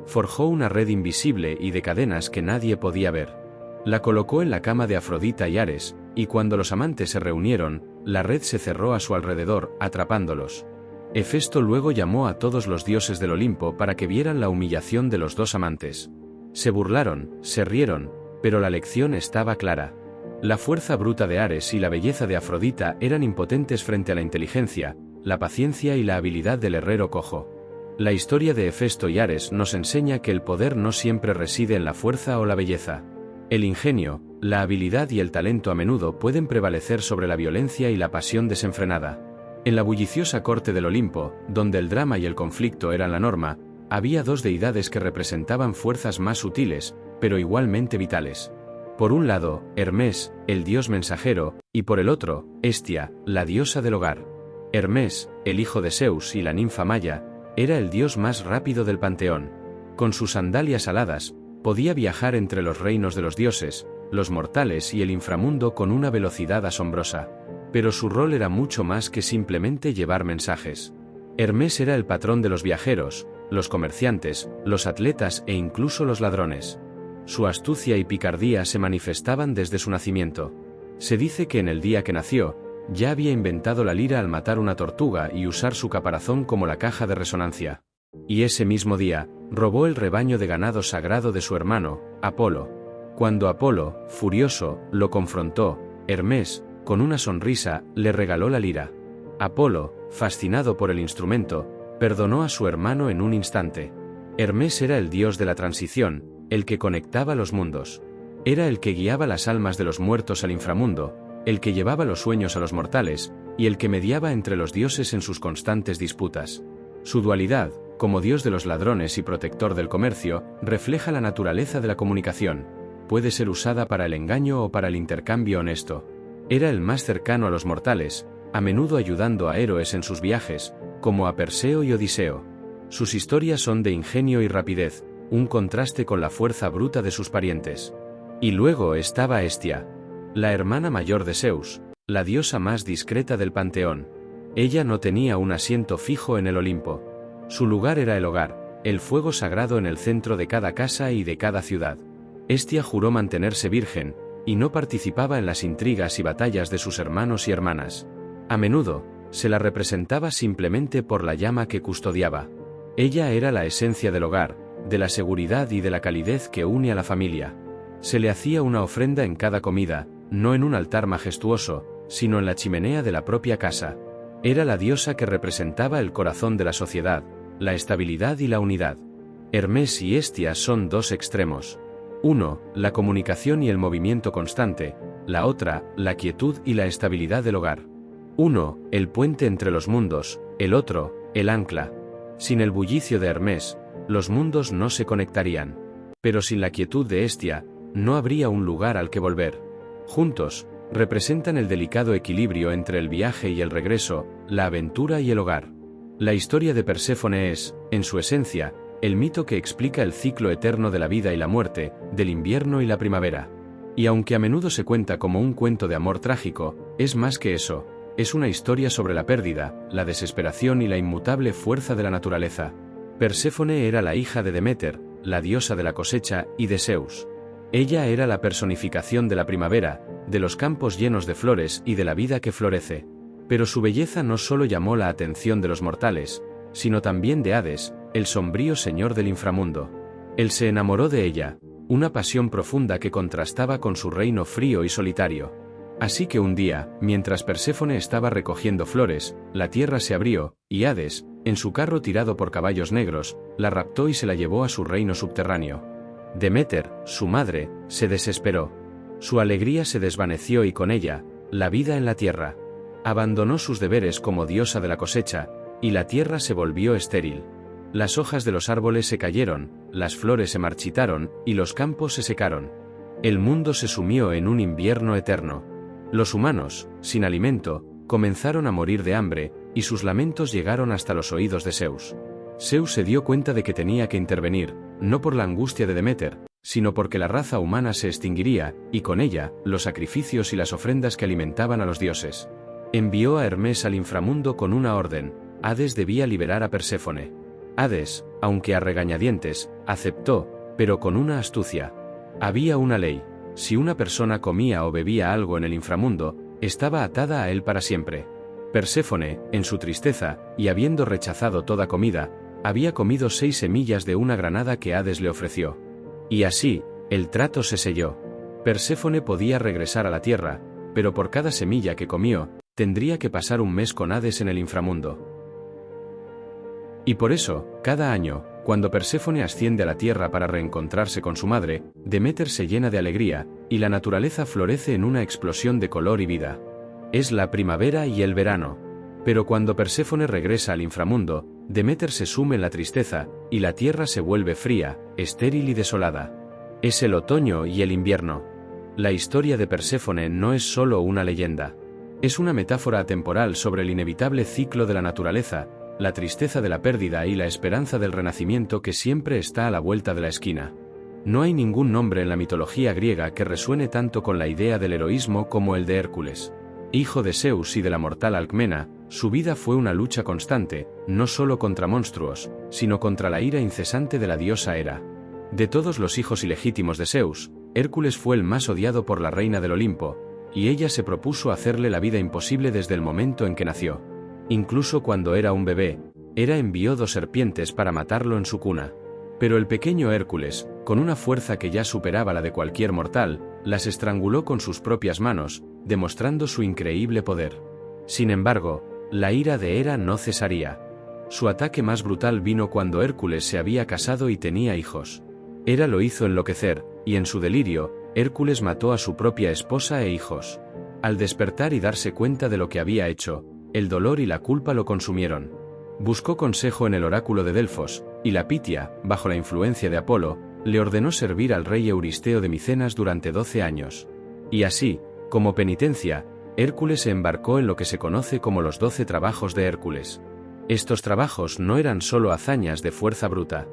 Forjó una red invisible y de cadenas que nadie podía ver. La colocó en la cama de Afrodita y Ares, y cuando los amantes se reunieron, la red se cerró a su alrededor, atrapándolos. Hefesto luego llamó a todos los dioses del Olimpo para que vieran la humillación de los dos amantes. Se burlaron, se rieron, pero la lección estaba clara. La fuerza bruta de Ares y la belleza de Afrodita eran impotentes frente a la inteligencia, la paciencia y la habilidad del herrero cojo. La historia de Hefesto y Ares nos enseña que el poder no siempre reside en la fuerza o la belleza. El ingenio, la habilidad y el talento a menudo pueden prevalecer sobre la violencia y la pasión desenfrenada. En la bulliciosa corte del Olimpo, donde el drama y el conflicto eran la norma, había dos deidades que representaban fuerzas más sutiles, pero igualmente vitales. Por un lado, Hermes, el dios mensajero, y por el otro, Hestia, la diosa del hogar. Hermes, el hijo de Zeus y la ninfa Maya, era el dios más rápido del panteón. Con sus sandalias aladas, podía viajar entre los reinos de los dioses, los mortales y el inframundo con una velocidad asombrosa. Pero su rol era mucho más que simplemente llevar mensajes. Hermes era el patrón de los viajeros, los comerciantes, los atletas e incluso los ladrones. Su astucia y picardía se manifestaban desde su nacimiento. Se dice que en el día que nació, ya había inventado la lira al matar una tortuga y usar su caparazón como la caja de resonancia. Y ese mismo día, robó el rebaño de ganado sagrado de su hermano, Apolo. Cuando Apolo, furioso, lo confrontó, Hermes, con una sonrisa, le regaló la lira. Apolo, fascinado por el instrumento, perdonó a su hermano en un instante. Hermes era el dios de la transición, el que conectaba los mundos. Era el que guiaba las almas de los muertos al inframundo, el que llevaba los sueños a los mortales, y el que mediaba entre los dioses en sus constantes disputas. Su dualidad, como dios de los ladrones y protector del comercio, refleja la naturaleza de la comunicación. Puede ser usada para el engaño o para el intercambio honesto. Era el más cercano a los mortales, a menudo ayudando a héroes en sus viajes, como a Perseo y Odiseo. Sus historias son de ingenio y rapidez, un contraste con la fuerza bruta de sus parientes. Y luego estaba Hestia, la hermana mayor de Zeus, la diosa más discreta del panteón. Ella no tenía un asiento fijo en el Olimpo. Su lugar era el hogar, el fuego sagrado en el centro de cada casa y de cada ciudad. Hestia juró mantenerse virgen, y no participaba en las intrigas y batallas de sus hermanos y hermanas. A menudo, se la representaba simplemente por la llama que custodiaba. Ella era la esencia del hogar, de la seguridad y de la calidez que une a la familia. Se le hacía una ofrenda en cada comida, no en un altar majestuoso, sino en la chimenea de la propia casa. Era la diosa que representaba el corazón de la sociedad, la estabilidad y la unidad. Hermes y Hestia son dos extremos. Uno, la comunicación y el movimiento constante, la otra, la quietud y la estabilidad del hogar. Uno, el puente entre los mundos, el otro, el ancla. Sin el bullicio de Hermes, los mundos no se conectarían. Pero sin la quietud de Hestia, no habría un lugar al que volver. Juntos, representan el delicado equilibrio entre el viaje y el regreso, la aventura y el hogar. La historia de Perséfone es, en su esencia, el mito que explica el ciclo eterno de la vida y la muerte, del invierno y la primavera. Y aunque a menudo se cuenta como un cuento de amor trágico, es más que eso, es una historia sobre la pérdida, la desesperación y la inmutable fuerza de la naturaleza. Perséfone era la hija de Deméter, la diosa de la cosecha, y de Zeus. Ella era la personificación de la primavera, de los campos llenos de flores y de la vida que florece. Pero su belleza no solo llamó la atención de los mortales, sino también de Hades, el sombrío señor del inframundo. Él se enamoró de ella, una pasión profunda que contrastaba con su reino frío y solitario. Así que un día, mientras Perséfone estaba recogiendo flores, la tierra se abrió, y Hades, en su carro tirado por caballos negros, la raptó y se la llevó a su reino subterráneo. Deméter, su madre, se desesperó. Su alegría se desvaneció y con ella, la vida en la tierra. Abandonó sus deberes como diosa de la cosecha, y la tierra se volvió estéril. Las hojas de los árboles se cayeron, las flores se marchitaron, y los campos se secaron. El mundo se sumió en un invierno eterno. Los humanos, sin alimento, comenzaron a morir de hambre, y sus lamentos llegaron hasta los oídos de Zeus. Zeus se dio cuenta de que tenía que intervenir, no por la angustia de Deméter, sino porque la raza humana se extinguiría, y con ella, los sacrificios y las ofrendas que alimentaban a los dioses. Envió a Hermes al inframundo con una orden: Hades debía liberar a Perséfone. Hades, aunque a regañadientes, Aceptó, pero con una astucia. Había una ley: si una persona comía o bebía algo en el inframundo, estaba atada a él para siempre. Perséfone, en su tristeza, y habiendo rechazado toda comida, había comido 6 semillas de una granada que Hades le ofreció. Y así, el trato se selló. Perséfone podía regresar a la tierra, pero por cada semilla que comió, tendría que pasar un mes con Hades en el inframundo. Y por eso, cada año, cuando Perséfone asciende a la tierra para reencontrarse con su madre, Deméter se llena de alegría, y la naturaleza florece en una explosión de color y vida. Es la primavera y el verano. Pero cuando Perséfone regresa al inframundo, Deméter se sume en la tristeza, y la tierra se vuelve fría, estéril y desolada. Es el otoño y el invierno. La historia de Perséfone no es solo una leyenda. Es una metáfora atemporal sobre el inevitable ciclo de la naturaleza, la tristeza de la pérdida y la esperanza del renacimiento que siempre está a la vuelta de la esquina. No hay ningún nombre en la mitología griega que resuene tanto con la idea del heroísmo como el de Hércules. Hijo de Zeus y de la mortal Alcmena, su vida fue una lucha constante, no solo contra monstruos, sino contra la ira incesante de la diosa Hera. De todos los hijos ilegítimos de Zeus, Hércules fue el más odiado por la reina del Olimpo, y ella se propuso hacerle la vida imposible desde el momento en que nació. Incluso cuando era un bebé, Hera envió 2 serpientes para matarlo en su cuna. Pero el pequeño Hércules, con una fuerza que ya superaba la de cualquier mortal, las estranguló con sus propias manos, demostrando su increíble poder. Sin embargo, la ira de Hera no cesaría. Su ataque más brutal vino cuando Hércules se había casado y tenía hijos. Hera lo hizo enloquecer, y en su delirio, Hércules mató a su propia esposa e hijos. Al despertar y darse cuenta de lo que había hecho, el dolor y la culpa lo consumieron. Buscó consejo en el oráculo de Delfos, y la Pitia, bajo la influencia de Apolo, le ordenó servir al rey Euristeo de Micenas durante 12 años. Y así, como penitencia, Hércules se embarcó en lo que se conoce como los 12 trabajos de Hércules. Estos trabajos no eran solo hazañas de fuerza bruta.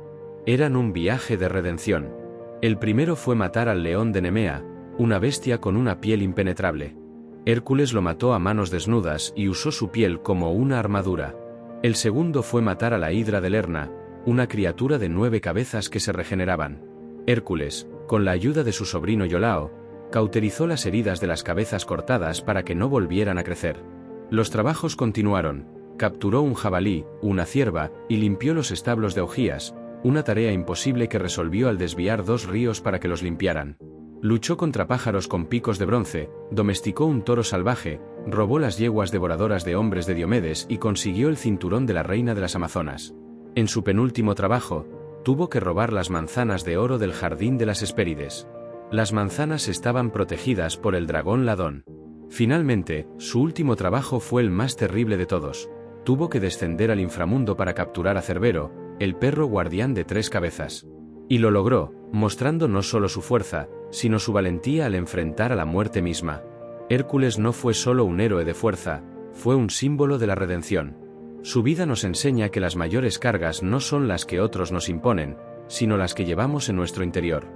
Eran un viaje de redención. El primero fue matar al león de Nemea, una bestia con una piel impenetrable. Hércules lo mató a manos desnudas y usó su piel como una armadura. El segundo fue matar a la hidra de Lerna, una criatura de 9 cabezas que se regeneraban. Hércules, con la ayuda de su sobrino Iolao, cauterizó las heridas de las cabezas cortadas para que no volvieran a crecer. Los trabajos continuaron. Capturó un jabalí, una cierva, y limpió los establos de Ogías, una tarea imposible que resolvió al desviar 2 ríos para que los limpiaran. Luchó contra pájaros con picos de bronce, domesticó un toro salvaje, robó las yeguas devoradoras de hombres de Diomedes y consiguió el cinturón de la reina de las Amazonas. En su penúltimo trabajo, tuvo que robar las manzanas de oro del jardín de las Hespérides. Las manzanas estaban protegidas por el dragón Ladón. Finalmente, su último trabajo fue el más terrible de todos. Tuvo que descender al inframundo para capturar a Cerbero, el perro guardián de 3 cabezas. Y lo logró, mostrando no solo su fuerza, sino su valentía al enfrentar a la muerte misma. Hércules no fue solo un héroe de fuerza, fue un símbolo de la redención. Su vida nos enseña que las mayores cargas no son las que otros nos imponen, sino las que llevamos en nuestro interior.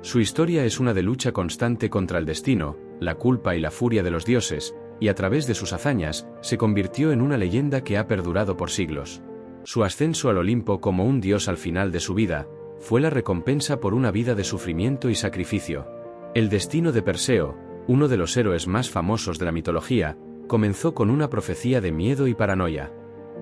Su historia es una de lucha constante contra el destino, la culpa y la furia de los dioses, y a través de sus hazañas, se convirtió en una leyenda que ha perdurado por siglos. Su ascenso al Olimpo como un dios al final de su vida, fue la recompensa por una vida de sufrimiento y sacrificio. El destino de Perseo, uno de los héroes más famosos de la mitología, comenzó con una profecía de miedo y paranoia.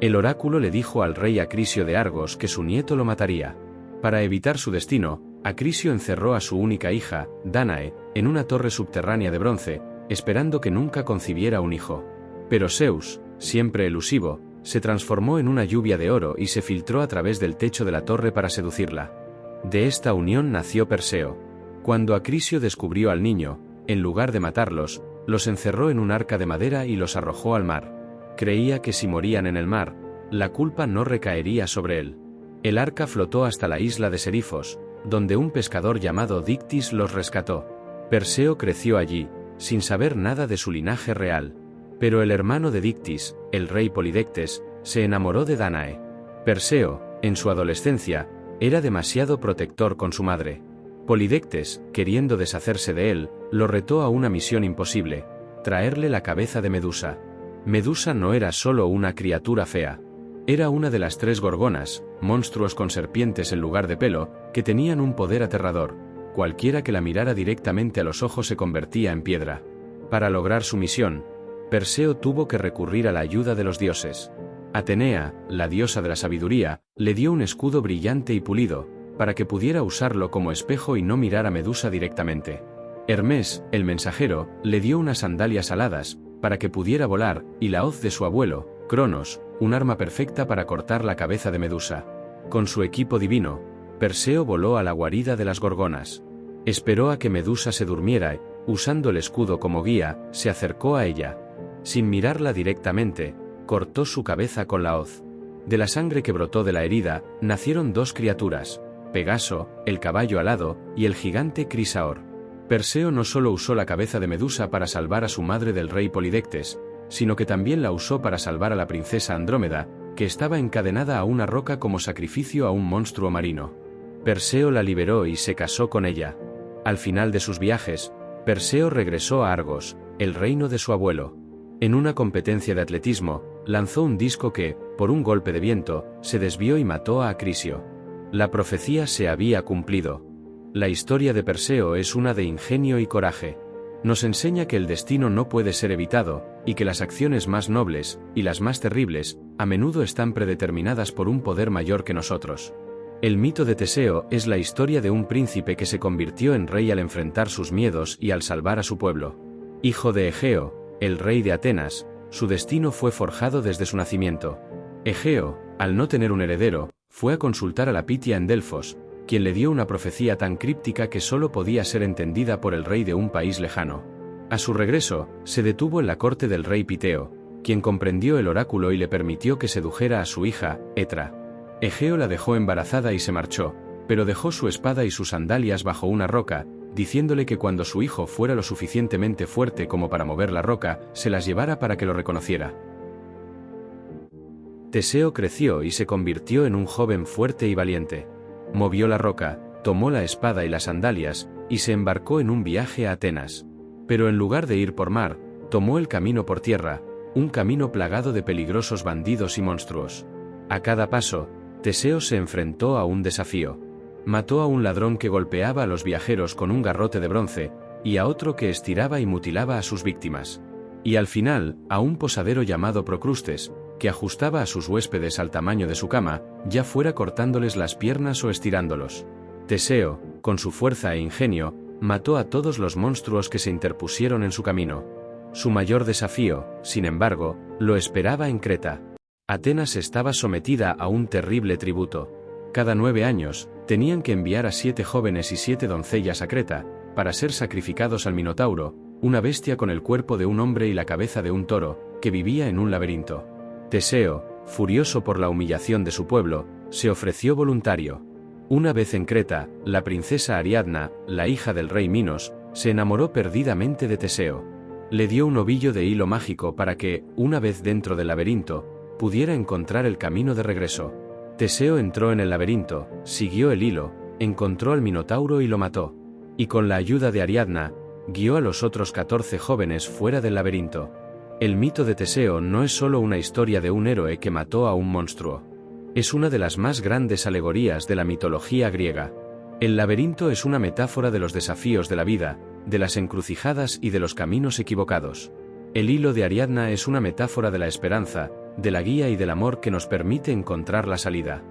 El oráculo le dijo al rey Acrisio de Argos que su nieto lo mataría. Para evitar su destino, Acrisio encerró a su única hija, Dánae, en una torre subterránea de bronce, esperando que nunca concibiera un hijo. Pero Zeus, siempre elusivo, se transformó en una lluvia de oro y se filtró a través del techo de la torre para seducirla. De esta unión nació Perseo. Cuando Acrisio descubrió al niño, en lugar de matarlos, los encerró en un arca de madera y los arrojó al mar. Creía que si morían en el mar, la culpa no recaería sobre él. El arca flotó hasta la isla de Serifos, donde un pescador llamado Dictis los rescató. Perseo creció allí, sin saber nada de su linaje real. Pero el hermano de Dictis, el rey Polidectes, se enamoró de Dánae. Perseo, en su adolescencia, era demasiado protector con su madre. Polidectes, queriendo deshacerse de él, lo retó a una misión imposible: traerle la cabeza de Medusa. Medusa no era solo una criatura fea. Era una de las 3 gorgonas, monstruos con serpientes en lugar de pelo, que tenían un poder aterrador. Cualquiera que la mirara directamente a los ojos se convertía en piedra. Para lograr su misión, Perseo tuvo que recurrir a la ayuda de los dioses. Atenea, la diosa de la sabiduría, le dio un escudo brillante y pulido, para que pudiera usarlo como espejo y no mirar a Medusa directamente. Hermes, el mensajero, le dio unas sandalias aladas, para que pudiera volar, y la hoz de su abuelo, Cronos, un arma perfecta para cortar la cabeza de Medusa. Con su equipo divino, Perseo voló a la guarida de las gorgonas. Esperó a que Medusa se durmiera y, usando el escudo como guía, se acercó a ella. Sin mirarla directamente, cortó su cabeza con la hoz. De la sangre que brotó de la herida, nacieron 2 criaturas, Pegaso, el caballo alado, y el gigante Crisaor. Perseo no solo usó la cabeza de Medusa para salvar a su madre del rey Polidectes, sino que también la usó para salvar a la princesa Andrómeda, que estaba encadenada a una roca como sacrificio a un monstruo marino. Perseo la liberó y se casó con ella. Al final de sus viajes, Perseo regresó a Argos, el reino de su abuelo. En una competencia de atletismo, lanzó un disco que, por un golpe de viento, se desvió y mató a Acrisio. La profecía se había cumplido. La historia de Perseo es una de ingenio y coraje. Nos enseña que el destino no puede ser evitado, y que las acciones más nobles, y las más terribles, a menudo están predeterminadas por un poder mayor que nosotros. El mito de Teseo es la historia de un príncipe que se convirtió en rey al enfrentar sus miedos y al salvar a su pueblo. Hijo de Egeo, el rey de Atenas, su destino fue forjado desde su nacimiento. Egeo, al no tener un heredero, fue a consultar a la Pitia en Delfos, quien le dio una profecía tan críptica que solo podía ser entendida por el rey de un país lejano. A su regreso, se detuvo en la corte del rey Piteo, quien comprendió el oráculo y le permitió que sedujera a su hija, Etra. Egeo la dejó embarazada y se marchó, pero dejó su espada y sus sandalias bajo una roca, diciéndole que cuando su hijo fuera lo suficientemente fuerte como para mover la roca, se las llevara para que lo reconociera. Teseo creció y se convirtió en un joven fuerte y valiente. Movió la roca, tomó la espada y las sandalias, y se embarcó en un viaje a Atenas. Pero en lugar de ir por mar, tomó el camino por tierra, un camino plagado de peligrosos bandidos y monstruos. A cada paso, Teseo se enfrentó a un desafío. Mató a un ladrón que golpeaba a los viajeros con un garrote de bronce, y a otro que estiraba y mutilaba a sus víctimas. Y al final, a un posadero llamado Procrustes, que ajustaba a sus huéspedes al tamaño de su cama, ya fuera cortándoles las piernas o estirándolos. Teseo, con su fuerza e ingenio, mató a todos los monstruos que se interpusieron en su camino. Su mayor desafío, sin embargo, lo esperaba en Creta. Atenas estaba sometida a un terrible tributo. Cada 9 años, tenían que enviar a 7 jóvenes y 7 doncellas a Creta, para ser sacrificados al Minotauro, una bestia con el cuerpo de un hombre y la cabeza de un toro, que vivía en un laberinto. Teseo, furioso por la humillación de su pueblo, se ofreció voluntario. Una vez en Creta, la princesa Ariadna, la hija del rey Minos, se enamoró perdidamente de Teseo. Le dio un ovillo de hilo mágico para que, una vez dentro del laberinto, pudiera encontrar el camino de regreso. Teseo entró en el laberinto, siguió el hilo, encontró al Minotauro y lo mató. Y con la ayuda de Ariadna, guió a los otros 14 jóvenes fuera del laberinto. El mito de Teseo no es solo una historia de un héroe que mató a un monstruo. Es una de las más grandes alegorías de la mitología griega. El laberinto es una metáfora de los desafíos de la vida, de las encrucijadas y de los caminos equivocados. El hilo de Ariadna es una metáfora de la esperanza, de la guía y del amor que nos permite encontrar la salida.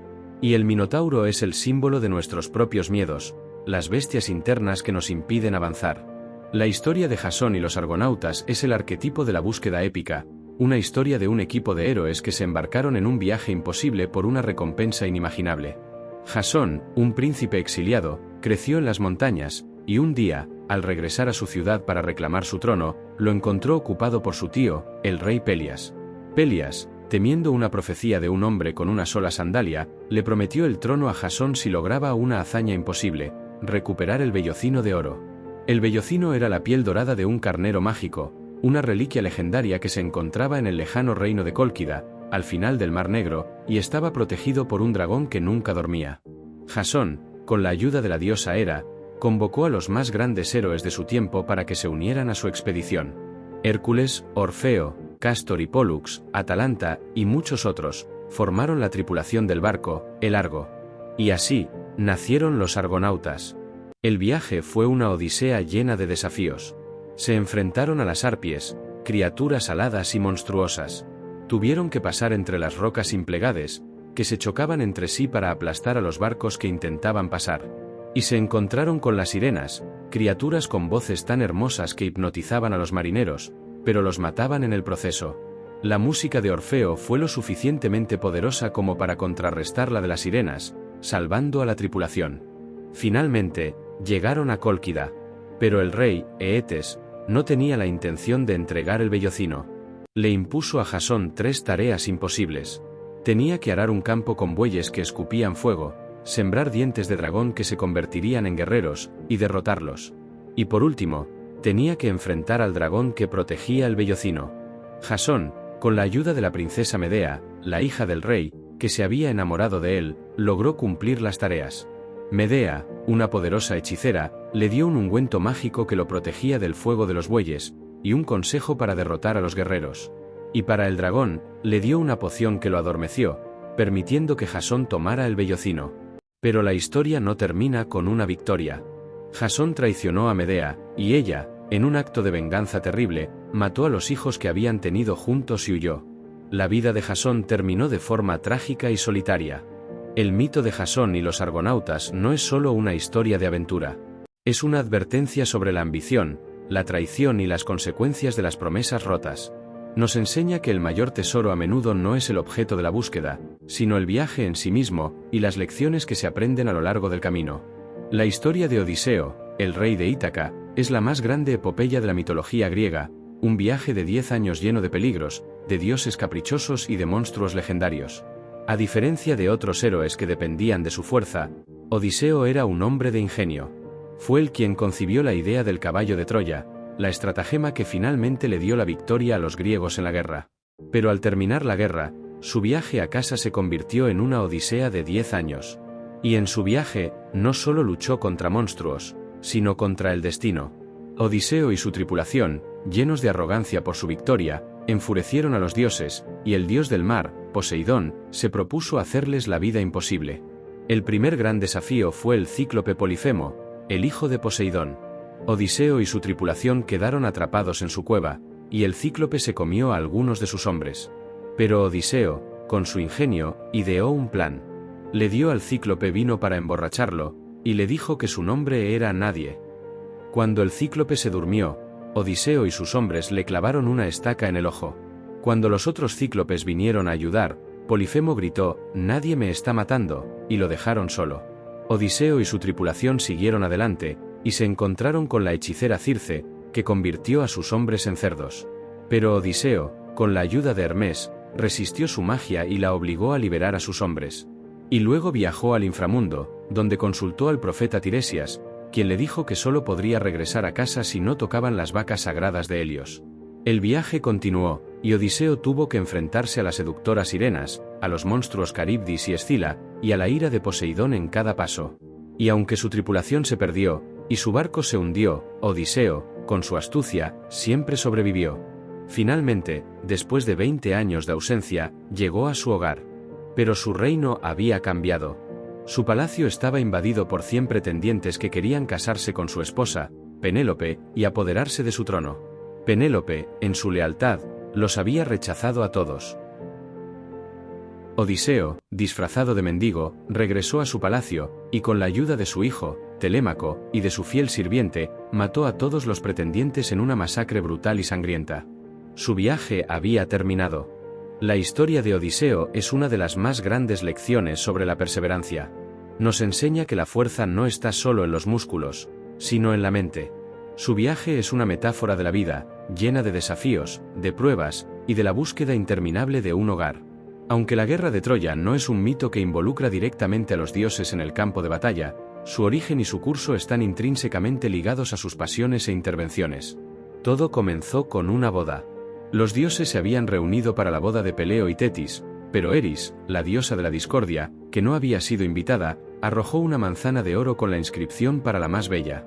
Y el Minotauro es el símbolo de nuestros propios miedos, las bestias internas que nos impiden avanzar. La historia de Jasón y los argonautas es el arquetipo de la búsqueda épica, una historia de un equipo de héroes que se embarcaron en un viaje imposible por una recompensa inimaginable. Jasón, un príncipe exiliado, creció en las montañas, y un día, al regresar a su ciudad para reclamar su trono, lo encontró ocupado por su tío, el rey Pelias. Pelias, temiendo una profecía de un hombre con una sola sandalia, le prometió el trono a Jasón si lograba una hazaña imposible, recuperar el vellocino de oro. El vellocino era la piel dorada de un carnero mágico, una reliquia legendaria que se encontraba en el lejano reino de Cólquida, al final del Mar Negro, y estaba protegido por un dragón que nunca dormía. Jasón, con la ayuda de la diosa Hera, convocó a los más grandes héroes de su tiempo para que se unieran a su expedición. Hércules, Orfeo, Cástor y Pólux, Atalanta, y muchos otros, formaron la tripulación del barco, el Argo. Y así, nacieron los argonautas. El viaje fue una odisea llena de desafíos. Se enfrentaron a las arpies, criaturas aladas y monstruosas. Tuvieron que pasar entre las rocas implegades, que se chocaban entre sí para aplastar a los barcos que intentaban pasar. Y se encontraron con las sirenas, criaturas con voces tan hermosas que hipnotizaban a los marineros, pero los mataban en el proceso. La música de Orfeo fue lo suficientemente poderosa como para contrarrestar la de las sirenas, salvando a la tripulación. Finalmente, llegaron a Cólquida. Pero el rey, Eetes, no tenía la intención de entregar el vellocino. Le impuso a Jasón 3 tareas imposibles. Tenía que arar un campo con bueyes que escupían fuego, sembrar dientes de dragón que se convertirían en guerreros, y derrotarlos. Y por último, tenía que enfrentar al dragón que protegía el vellocino. Jasón, con la ayuda de la princesa Medea, la hija del rey, que se había enamorado de él, logró cumplir las tareas. Medea, una poderosa hechicera, le dio un ungüento mágico que lo protegía del fuego de los bueyes, y un consejo para derrotar a los guerreros. Y para el dragón, le dio una poción que lo adormeció, permitiendo que Jasón tomara el vellocino. Pero la historia no termina con una victoria. Jasón traicionó a Medea, y ella, en un acto de venganza terrible, mató a los hijos que habían tenido juntos y huyó. La vida de Jasón terminó de forma trágica y solitaria. El mito de Jasón y los argonautas no es solo una historia de aventura. Es una advertencia sobre la ambición, la traición y las consecuencias de las promesas rotas. Nos enseña que el mayor tesoro a menudo no es el objeto de la búsqueda, sino el viaje en sí mismo, y las lecciones que se aprenden a lo largo del camino. La historia de Odiseo, el rey de Ítaca, es la más grande epopeya de la mitología griega, un viaje de 10 años lleno de peligros, de dioses caprichosos y de monstruos legendarios. A diferencia de otros héroes que dependían de su fuerza, Odiseo era un hombre de ingenio. Fue él quien concibió la idea del caballo de Troya, la estratagema que finalmente le dio la victoria a los griegos en la guerra. Pero al terminar la guerra, su viaje a casa se convirtió en una odisea de 10 años. Y en su viaje, no solo luchó contra monstruos, sino contra el destino. Odiseo y su tripulación, llenos de arrogancia por su victoria, enfurecieron a los dioses, y el dios del mar, Poseidón, se propuso hacerles la vida imposible. El primer gran desafío fue el cíclope Polifemo, el hijo de Poseidón. Odiseo y su tripulación quedaron atrapados en su cueva, y el cíclope se comió a algunos de sus hombres. Pero Odiseo, con su ingenio, ideó un plan. Le dio al cíclope vino para emborracharlo, y le dijo que su nombre era Nadie. Cuando el cíclope se durmió, Odiseo y sus hombres le clavaron una estaca en el ojo. Cuando los otros cíclopes vinieron a ayudar, Polifemo gritó, «Nadie me está matando», y lo dejaron solo. Odiseo y su tripulación siguieron adelante, y se encontraron con la hechicera Circe, que convirtió a sus hombres en cerdos. Pero Odiseo, con la ayuda de Hermes, resistió su magia y la obligó a liberar a sus hombres. Y luego viajó al inframundo, donde consultó al profeta Tiresias, quien le dijo que solo podría regresar a casa si no tocaban las vacas sagradas de Helios. El viaje continuó, y Odiseo tuvo que enfrentarse a las seductoras sirenas, a los monstruos Caribdis y Escila, y a la ira de Poseidón en cada paso. Y aunque su tripulación se perdió, y su barco se hundió, Odiseo, con su astucia, siempre sobrevivió. Finalmente, después de 20 años de ausencia, llegó a su hogar. Pero su reino había cambiado. Su palacio estaba invadido por 100 pretendientes que querían casarse con su esposa, Penélope, y apoderarse de su trono. Penélope, en su lealtad, los había rechazado a todos. Odiseo, disfrazado de mendigo, regresó a su palacio, y con la ayuda de su hijo, Telémaco, y de su fiel sirviente, mató a todos los pretendientes en una masacre brutal y sangrienta. Su viaje había terminado. La historia de Odiseo es una de las más grandes lecciones sobre la perseverancia. Nos enseña que la fuerza no está solo en los músculos, sino en la mente. Su viaje es una metáfora de la vida, llena de desafíos, de pruebas, y de la búsqueda interminable de un hogar. Aunque la guerra de Troya no es un mito que involucra directamente a los dioses en el campo de batalla, su origen y su curso están intrínsecamente ligados a sus pasiones e intervenciones. Todo comenzó con una boda. Los dioses se habían reunido para la boda de Peleo y Tetis, pero Eris, la diosa de la discordia, que no había sido invitada, arrojó una manzana de oro con la inscripción para la más bella.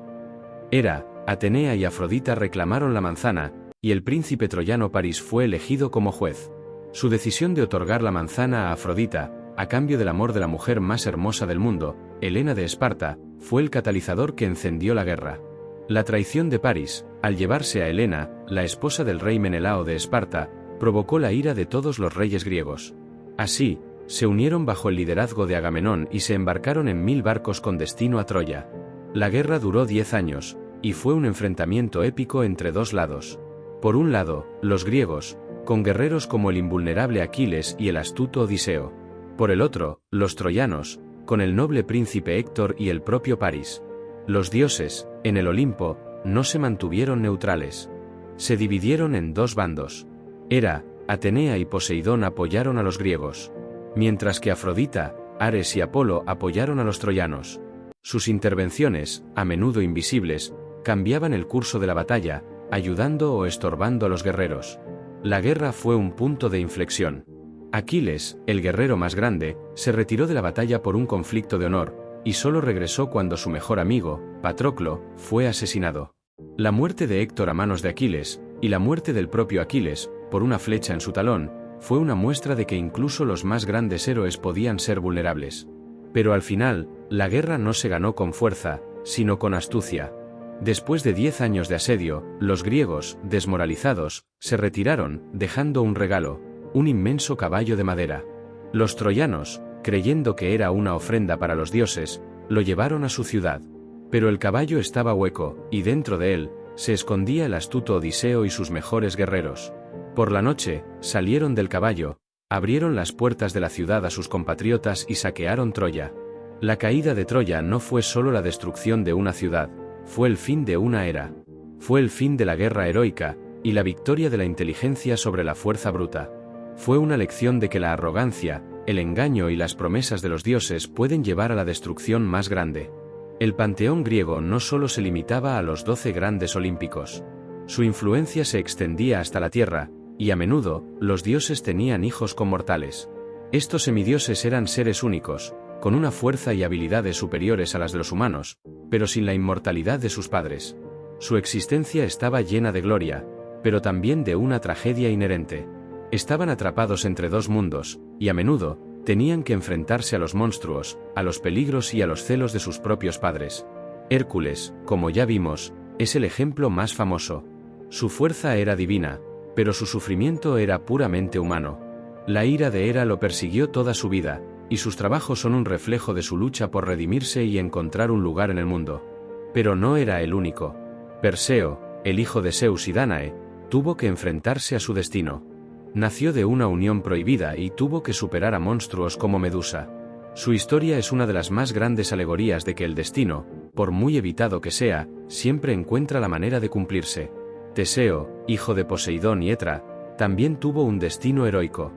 Hera, Atenea y Afrodita reclamaron la manzana, y el príncipe troyano París fue elegido como juez. Su decisión de otorgar la manzana a Afrodita, a cambio del amor de la mujer más hermosa del mundo, Helena de Esparta, fue el catalizador que encendió la guerra. La traición de Paris, al llevarse a Helena, la esposa del rey Menelao de Esparta, provocó la ira de todos los reyes griegos. Así, se unieron bajo el liderazgo de Agamenón y se embarcaron en 1000 barcos con destino a Troya. La guerra duró 10 años, y fue un enfrentamiento épico entre dos lados. Por un lado, los griegos, con guerreros como el invulnerable Aquiles y el astuto Odiseo. Por el otro, los troyanos, con el noble príncipe Héctor y el propio Paris. Los dioses, en el Olimpo, no se mantuvieron neutrales. Se dividieron en dos bandos. Hera, Atenea y Poseidón apoyaron a los griegos, mientras que Afrodita, Ares y Apolo apoyaron a los troyanos. Sus intervenciones, a menudo invisibles, cambiaban el curso de la batalla, ayudando o estorbando a los guerreros. La guerra fue un punto de inflexión. Aquiles, el guerrero más grande, se retiró de la batalla por un conflicto de honor, y solo regresó cuando su mejor amigo, Patroclo, fue asesinado. La muerte de Héctor a manos de Aquiles, y la muerte del propio Aquiles, por una flecha en su talón, fue una muestra de que incluso los más grandes héroes podían ser vulnerables. Pero al final, la guerra no se ganó con fuerza, sino con astucia. Después de 10 años de asedio, los griegos, desmoralizados, se retiraron, dejando un regalo, un inmenso caballo de madera. Los troyanos, creyendo que era una ofrenda para los dioses, lo llevaron a su ciudad. Pero el caballo estaba hueco, y dentro de él, se escondía el astuto Odiseo y sus mejores guerreros. Por la noche, salieron del caballo, abrieron las puertas de la ciudad a sus compatriotas y saquearon Troya. La caída de Troya no fue solo la destrucción de una ciudad, fue el fin de una era. Fue el fin de la guerra heroica, y la victoria de la inteligencia sobre la fuerza bruta. Fue una lección de que la arrogancia, el engaño y las promesas de los dioses pueden llevar a la destrucción más grande. El panteón griego no solo se limitaba a los 12 grandes olímpicos. Su influencia se extendía hasta la tierra, y a menudo, los dioses tenían hijos con mortales. Estos semidioses eran seres únicos, con una fuerza y habilidades superiores a las de los humanos, pero sin la inmortalidad de sus padres. Su existencia estaba llena de gloria, pero también de una tragedia inherente. Estaban atrapados entre dos mundos, y a menudo, tenían que enfrentarse a los monstruos, a los peligros y a los celos de sus propios padres. Hércules, como ya vimos, es el ejemplo más famoso. Su fuerza era divina, pero su sufrimiento era puramente humano. La ira de Hera lo persiguió toda su vida, y sus trabajos son un reflejo de su lucha por redimirse y encontrar un lugar en el mundo. Pero no era el único. Perseo, el hijo de Zeus y Dánae, tuvo que enfrentarse a su destino. Nació de una unión prohibida y tuvo que superar a monstruos como Medusa. Su historia es una de las más grandes alegorías de que el destino, por muy evitado que sea, siempre encuentra la manera de cumplirse. Teseo, hijo de Poseidón y Etra, también tuvo un destino heroico.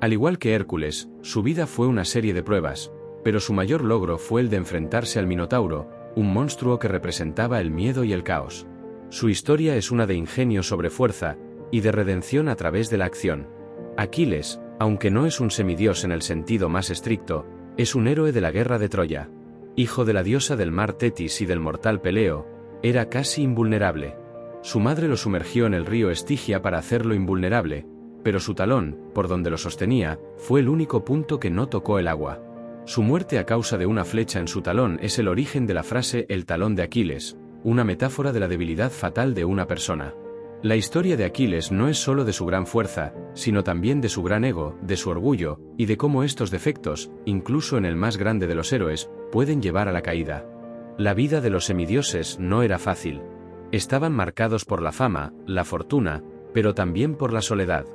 Al igual que Hércules, su vida fue una serie de pruebas, pero su mayor logro fue el de enfrentarse al Minotauro, un monstruo que representaba el miedo y el caos. Su historia es una de ingenio sobre fuerza, y de redención a través de la acción. Aquiles, aunque no es un semidios en el sentido más estricto, es un héroe de la guerra de Troya. Hijo de la diosa del mar Tetis y del mortal Peleo, era casi invulnerable. Su madre lo sumergió en el río Estigia para hacerlo invulnerable, pero su talón, por donde lo sostenía, fue el único punto que no tocó el agua. Su muerte a causa de una flecha en su talón es el origen de la frase «el talón de Aquiles», una metáfora de la debilidad fatal de una persona. La historia de Aquiles no es solo de su gran fuerza, sino también de su gran ego, de su orgullo, y de cómo estos defectos, incluso en el más grande de los héroes, pueden llevar a la caída. La vida de los semidioses no era fácil. Estaban marcados por la fama, la fortuna, pero también por la soledad.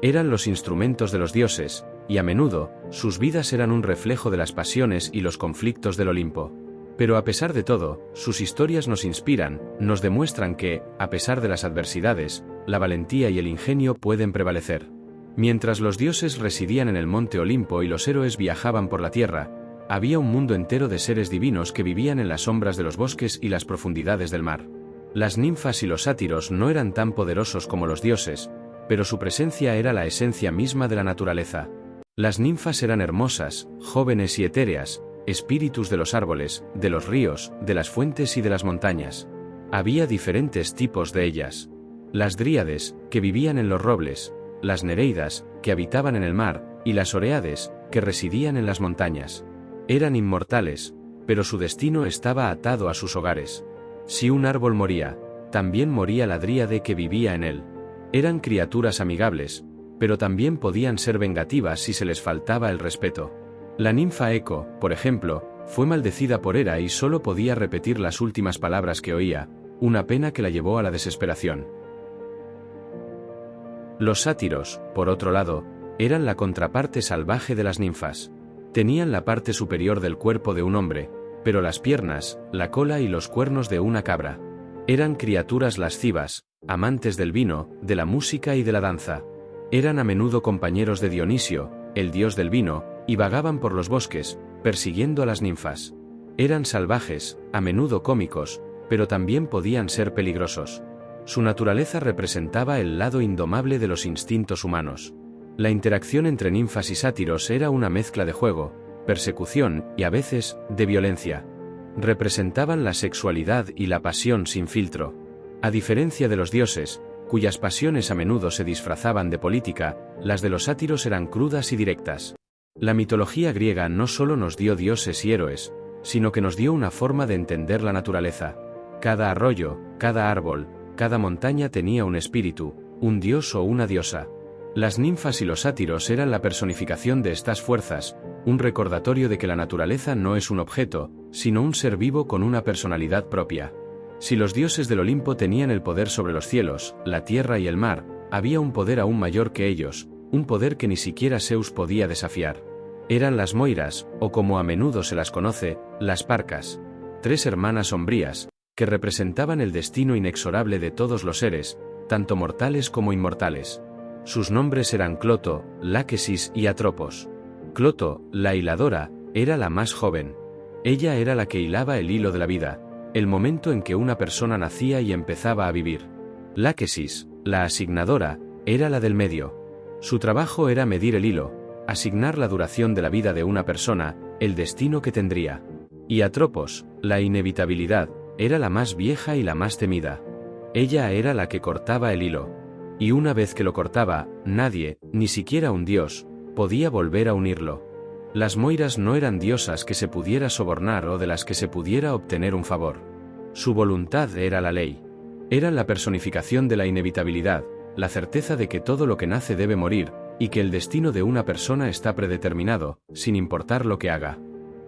Eran los instrumentos de los dioses, y a menudo, sus vidas eran un reflejo de las pasiones y los conflictos del Olimpo. Pero a pesar de todo, sus historias nos inspiran, nos demuestran que, a pesar de las adversidades, la valentía y el ingenio pueden prevalecer. Mientras los dioses residían en el monte Olimpo y los héroes viajaban por la tierra, había un mundo entero de seres divinos que vivían en las sombras de los bosques y las profundidades del mar. Las ninfas y los sátiros no eran tan poderosos como los dioses, pero su presencia era la esencia misma de la naturaleza. Las ninfas eran hermosas, jóvenes y etéreas, espíritus de los árboles, de los ríos, de las fuentes y de las montañas. Había diferentes tipos de ellas. Las dríades, que vivían en los robles, las nereidas, que habitaban en el mar, y las oreades, que residían en las montañas. Eran inmortales, pero su destino estaba atado a sus hogares. Si un árbol moría, también moría la dríade que vivía en él. Eran criaturas amigables, pero también podían ser vengativas si se les faltaba el respeto. La ninfa Eco, por ejemplo, fue maldecida por Hera y solo podía repetir las últimas palabras que oía, una pena que la llevó a la desesperación. Los sátiros, por otro lado, eran la contraparte salvaje de las ninfas. Tenían la parte superior del cuerpo de un hombre, pero las piernas, la cola y los cuernos de una cabra. Eran criaturas lascivas, amantes del vino, de la música y de la danza. Eran a menudo compañeros de Dionisio, el dios del vino, y vagaban por los bosques, persiguiendo a las ninfas. Eran salvajes, a menudo cómicos, pero también podían ser peligrosos. Su naturaleza representaba el lado indomable de los instintos humanos. La interacción entre ninfas y sátiros era una mezcla de juego, persecución y a veces, de violencia. Representaban la sexualidad y la pasión sin filtro. A diferencia de los dioses, cuyas pasiones a menudo se disfrazaban de política, las de los sátiros eran crudas y directas. La mitología griega no solo nos dio dioses y héroes, sino que nos dio una forma de entender la naturaleza. Cada arroyo, cada árbol, cada montaña tenía un espíritu, un dios o una diosa. Las ninfas y los sátiros eran la personificación de estas fuerzas, un recordatorio de que la naturaleza no es un objeto, sino un ser vivo con una personalidad propia. Si los dioses del Olimpo tenían el poder sobre los cielos, la tierra y el mar, había un poder aún mayor que ellos, un poder que ni siquiera Zeus podía desafiar. Eran las Moiras, o como a menudo se las conoce, las Parcas, 3 hermanas sombrías, que representaban el destino inexorable de todos los seres, tanto mortales como inmortales. Sus nombres eran Cloto, Láquesis y Atropos. Cloto, la hiladora, era la más joven. Ella era la que hilaba el hilo de la vida, el momento en que una persona nacía y empezaba a vivir. Láquesis, la asignadora, era la del medio. Su trabajo era medir el hilo, asignar la duración de la vida de una persona, el destino que tendría. Y Atropos, la inevitabilidad, era la más vieja y la más temida. Ella era la que cortaba el hilo. Y una vez que lo cortaba, nadie, ni siquiera un dios, podía volver a unirlo. Las Moiras no eran diosas que se pudiera sobornar o de las que se pudiera obtener un favor. Su voluntad era la ley. Eran la personificación de la inevitabilidad, la certeza de que todo lo que nace debe morir, y que el destino de una persona está predeterminado, sin importar lo que haga.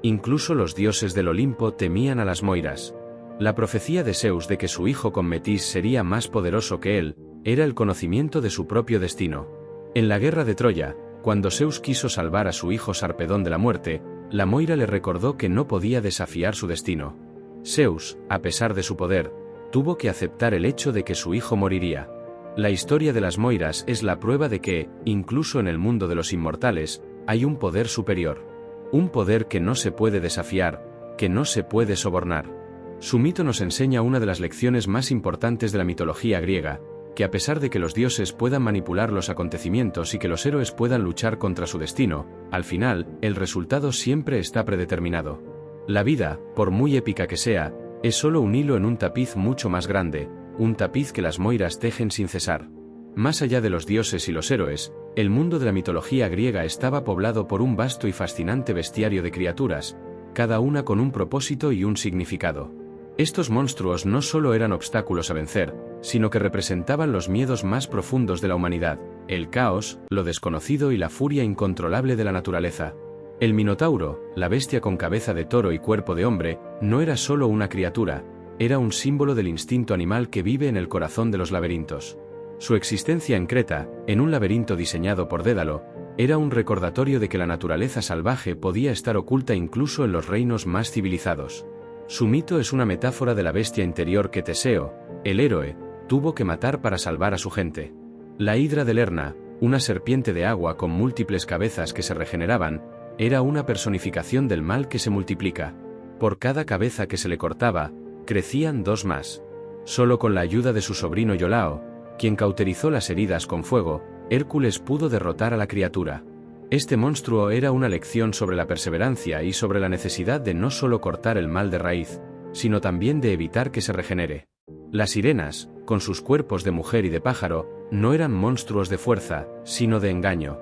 Incluso los dioses del Olimpo temían a las Moiras. La profecía de Zeus de que su hijo con Metis sería más poderoso que él, era el conocimiento de su propio destino. En la guerra de Troya, cuando Zeus quiso salvar a su hijo Sarpedón de la muerte, la Moira le recordó que no podía desafiar su destino. Zeus, a pesar de su poder, tuvo que aceptar el hecho de que su hijo moriría. La historia de las Moiras es la prueba de que, incluso en el mundo de los inmortales, hay un poder superior. Un poder que no se puede desafiar, que no se puede sobornar. Su mito nos enseña una de las lecciones más importantes de la mitología griega, que a pesar de que los dioses puedan manipular los acontecimientos y que los héroes puedan luchar contra su destino, al final, el resultado siempre está predeterminado. La vida, por muy épica que sea, es solo un hilo en un tapiz mucho más grande, un tapiz que las Moiras tejen sin cesar. Más allá de los dioses y los héroes, el mundo de la mitología griega estaba poblado por un vasto y fascinante bestiario de criaturas, cada una con un propósito y un significado. Estos monstruos no solo eran obstáculos a vencer, sino que representaban los miedos más profundos de la humanidad, el caos, lo desconocido y la furia incontrolable de la naturaleza. El Minotauro, la bestia con cabeza de toro y cuerpo de hombre, no era solo una criatura, era un símbolo del instinto animal que vive en el corazón de los laberintos. Su existencia en Creta, en un laberinto diseñado por Dédalo, era un recordatorio de que la naturaleza salvaje podía estar oculta incluso en los reinos más civilizados. Su mito es una metáfora de la bestia interior que Teseo, el héroe, tuvo que matar para salvar a su gente. La hidra de Lerna, una serpiente de agua con múltiples cabezas que se regeneraban, era una personificación del mal que se multiplica. Por cada cabeza que se le cortaba, crecían 2 más. Solo con la ayuda de su sobrino Iolao, quien cauterizó las heridas con fuego, Hércules pudo derrotar a la criatura. Este monstruo era una lección sobre la perseverancia y sobre la necesidad de no solo cortar el mal de raíz, sino también de evitar que se regenere. Las sirenas, con sus cuerpos de mujer y de pájaro, No eran monstruos de fuerza, sino de engaño.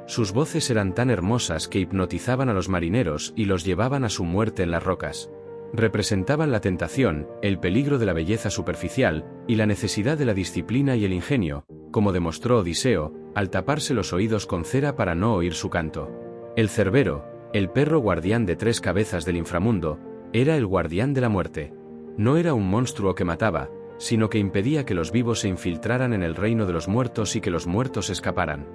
Sus voces eran tan hermosas que hipnotizaban a los marineros y los llevaban a su muerte en las rocas. Representaban la tentación, el peligro de la belleza superficial, y la necesidad de la disciplina y el ingenio, como demostró Odiseo, al taparse los oídos con cera para no oír su canto. El Cerbero, el perro guardián de 3 cabezas del inframundo, era el guardián de la muerte. No era un monstruo que mataba, sino que impedía que los vivos se infiltraran en el reino de los muertos y que los muertos escaparan.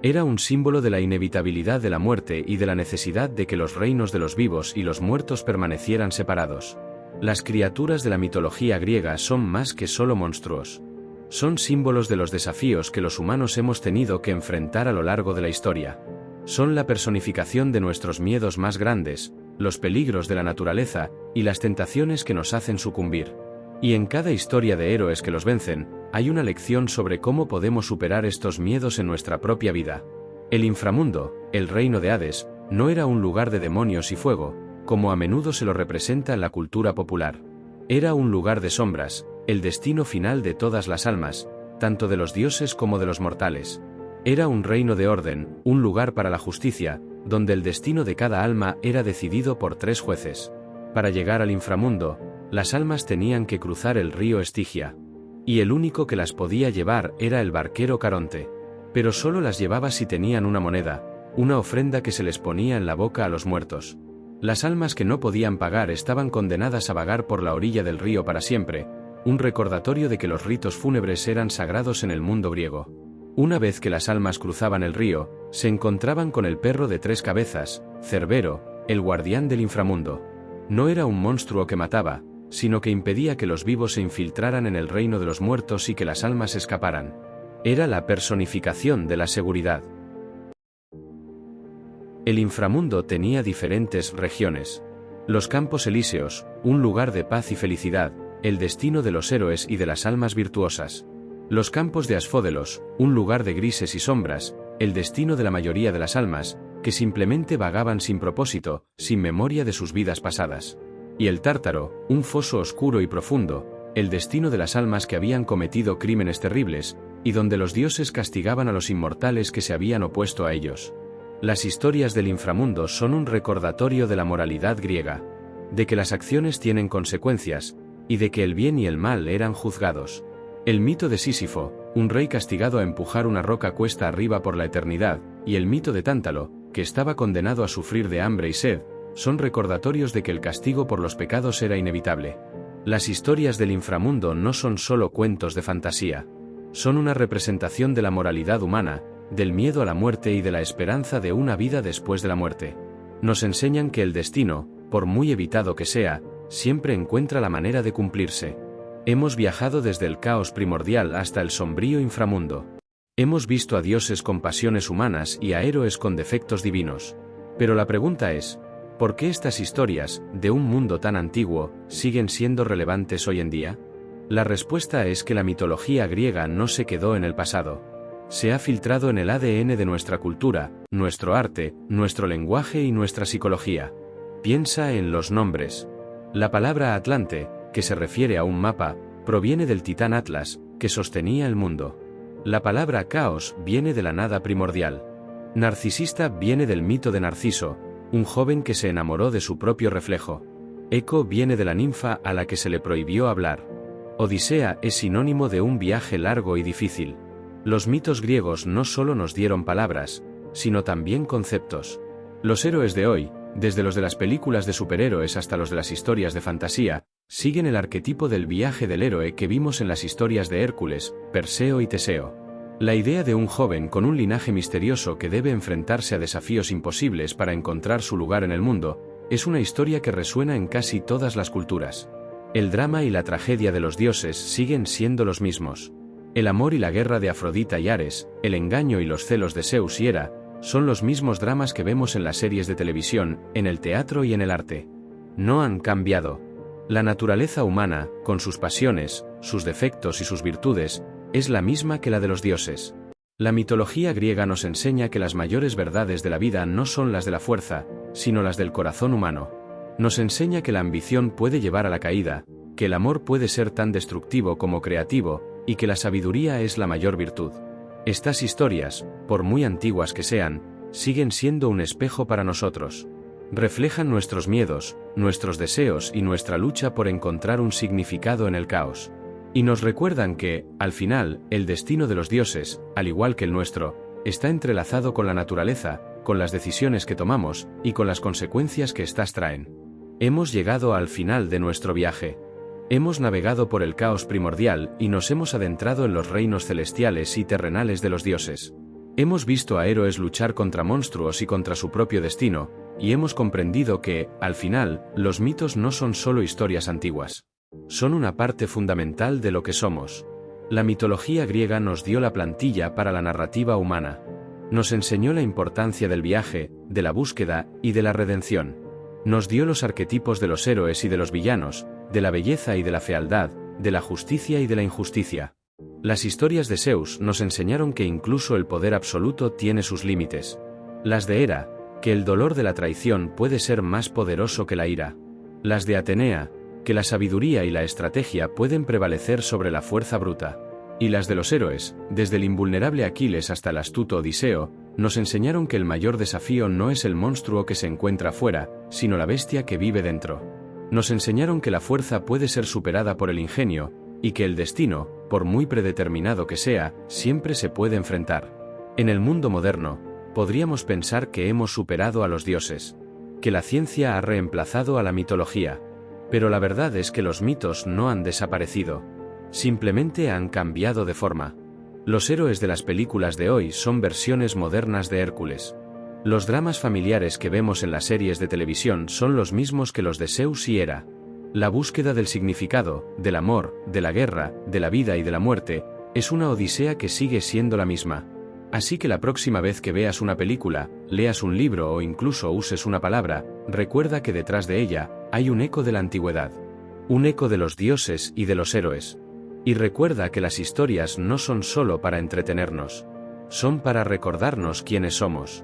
Era un símbolo de la inevitabilidad de la muerte y de la necesidad de que los reinos de los vivos y los muertos permanecieran separados. Las criaturas de la mitología griega son más que solo monstruos. Son símbolos de los desafíos que los humanos hemos tenido que enfrentar a lo largo de la historia. Son la personificación de nuestros miedos más grandes, los peligros de la naturaleza y las tentaciones que nos hacen sucumbir. Y en cada historia de héroes que los vencen, hay una lección sobre cómo podemos superar estos miedos en nuestra propia vida. El inframundo, el reino de Hades, no era un lugar de demonios y fuego, como a menudo se lo representa en la cultura popular. Era un lugar de sombras, el destino final de todas las almas, tanto de los dioses como de los mortales. Era un reino de orden, un lugar para la justicia, donde el destino de cada alma era decidido por 3 jueces. Para llegar al inframundo, las almas tenían que cruzar el río Estigia. Y el único que las podía llevar era el barquero Caronte. Pero solo las llevaba si tenían una moneda, una ofrenda que se les ponía en la boca a los muertos. Las almas que no podían pagar estaban condenadas a vagar por la orilla del río para siempre, un recordatorio de que los ritos fúnebres eran sagrados en el mundo griego. Una vez que las almas cruzaban el río, se encontraban con el perro de 3 cabezas, Cerbero, el guardián del inframundo. No era un monstruo que mataba, sino que impedía que los vivos se infiltraran en el reino de los muertos y que las almas escaparan. Era la personificación de la seguridad. El inframundo tenía diferentes regiones. Los Campos Elíseos, un lugar de paz y felicidad, el destino de los héroes y de las almas virtuosas. Los Campos de Asfódelos, un lugar de grises y sombras, el destino de la mayoría de las almas, que simplemente vagaban sin propósito, sin memoria de sus vidas pasadas. Y el Tártaro, un foso oscuro y profundo, el destino de las almas que habían cometido crímenes terribles, y donde los dioses castigaban a los inmortales que se habían opuesto a ellos. Las historias del inframundo son un recordatorio de la moralidad griega, de que las acciones tienen consecuencias, y de que el bien y el mal eran juzgados. El mito de Sísifo, un rey castigado a empujar una roca cuesta arriba por la eternidad, y el mito de Tántalo, que estaba condenado a sufrir de hambre y sed, son recordatorios de que el castigo por los pecados era inevitable. Las historias del inframundo no son solo cuentos de fantasía. Son una representación de la moralidad humana, del miedo a la muerte y de la esperanza de una vida después de la muerte. Nos enseñan que el destino, por muy evitado que sea, siempre encuentra la manera de cumplirse. Hemos viajado desde el caos primordial hasta el sombrío inframundo. Hemos visto a dioses con pasiones humanas y a héroes con defectos divinos. Pero la pregunta es, ¿por qué estas historias, de un mundo tan antiguo, siguen siendo relevantes hoy en día? La respuesta es que la mitología griega no se quedó en el pasado. Se ha filtrado en el ADN de nuestra cultura, nuestro arte, nuestro lenguaje y nuestra psicología. Piensa en los nombres. La palabra Atlante, que se refiere a un mapa, proviene del titán Atlas, que sostenía el mundo. La palabra caos viene de la nada primordial. Narcisista viene del mito de Narciso, un joven que se enamoró de su propio reflejo. Eco viene de la ninfa a la que se le prohibió hablar. Odisea es sinónimo de un viaje largo y difícil. Los mitos griegos no solo nos dieron palabras, sino también conceptos. Los héroes de hoy, desde los de las películas de superhéroes hasta los de las historias de fantasía, siguen el arquetipo del viaje del héroe que vimos en las historias de Hércules, Perseo y Teseo. La idea de un joven con un linaje misterioso que debe enfrentarse a desafíos imposibles para encontrar su lugar en el mundo, es una historia que resuena en casi todas las culturas. El drama y la tragedia de los dioses siguen siendo los mismos. El amor y la guerra de Afrodita y Ares, el engaño y los celos de Zeus y Hera, son los mismos dramas que vemos en las series de televisión, en el teatro y en el arte. No han cambiado. La naturaleza humana, con sus pasiones, sus defectos y sus virtudes, es la misma que la de los dioses. La mitología griega nos enseña que las mayores verdades de la vida no son las de la fuerza, sino las del corazón humano. Nos enseña que la ambición puede llevar a la caída, que el amor puede ser tan destructivo como creativo, y que la sabiduría es la mayor virtud. Estas historias, por muy antiguas que sean, siguen siendo un espejo para nosotros. Reflejan nuestros miedos, nuestros deseos y nuestra lucha por encontrar un significado en el caos. Y nos recuerdan que, al final, el destino de los dioses, al igual que el nuestro, está entrelazado con la naturaleza, con las decisiones que tomamos y con las consecuencias que éstas traen. Hemos llegado al final de nuestro viaje. Hemos navegado por el caos primordial y nos hemos adentrado en los reinos celestiales y terrenales de los dioses. Hemos visto a héroes luchar contra monstruos y contra su propio destino, y hemos comprendido que, al final, los mitos no son solo historias antiguas. Son una parte fundamental de lo que somos. La mitología griega nos dio la plantilla para la narrativa humana. Nos enseñó la importancia del viaje, de la búsqueda y de la redención. Nos dio los arquetipos de los héroes y de los villanos, de la belleza y de la fealdad, de la justicia y de la injusticia. Las historias de Zeus nos enseñaron que incluso el poder absoluto tiene sus límites. Las de Hera, que el dolor de la traición puede ser más poderoso que la ira. Las de Atenea, que la sabiduría y la estrategia pueden prevalecer sobre la fuerza bruta. Y las de los héroes, desde el invulnerable Aquiles hasta el astuto Odiseo, nos enseñaron que el mayor desafío no es el monstruo que se encuentra fuera, sino la bestia que vive dentro. Nos enseñaron que la fuerza puede ser superada por el ingenio, y que el destino, por muy predeterminado que sea, siempre se puede enfrentar. En el mundo moderno, podríamos pensar que hemos superado a los dioses, que la ciencia ha reemplazado a la mitología. Pero la verdad es que los mitos no han desaparecido. Simplemente han cambiado de forma. Los héroes de las películas de hoy son versiones modernas de Hércules. Los dramas familiares que vemos en las series de televisión son los mismos que los de Zeus y Hera. La búsqueda del significado, del amor, de la guerra, de la vida y de la muerte, es una odisea que sigue siendo la misma. Así que la próxima vez que veas una película, leas un libro o incluso uses una palabra, recuerda que detrás de ella hay un eco de la antigüedad. Un eco de los dioses y de los héroes. Y recuerda que las historias no son solo para entretenernos. Son para recordarnos quiénes somos.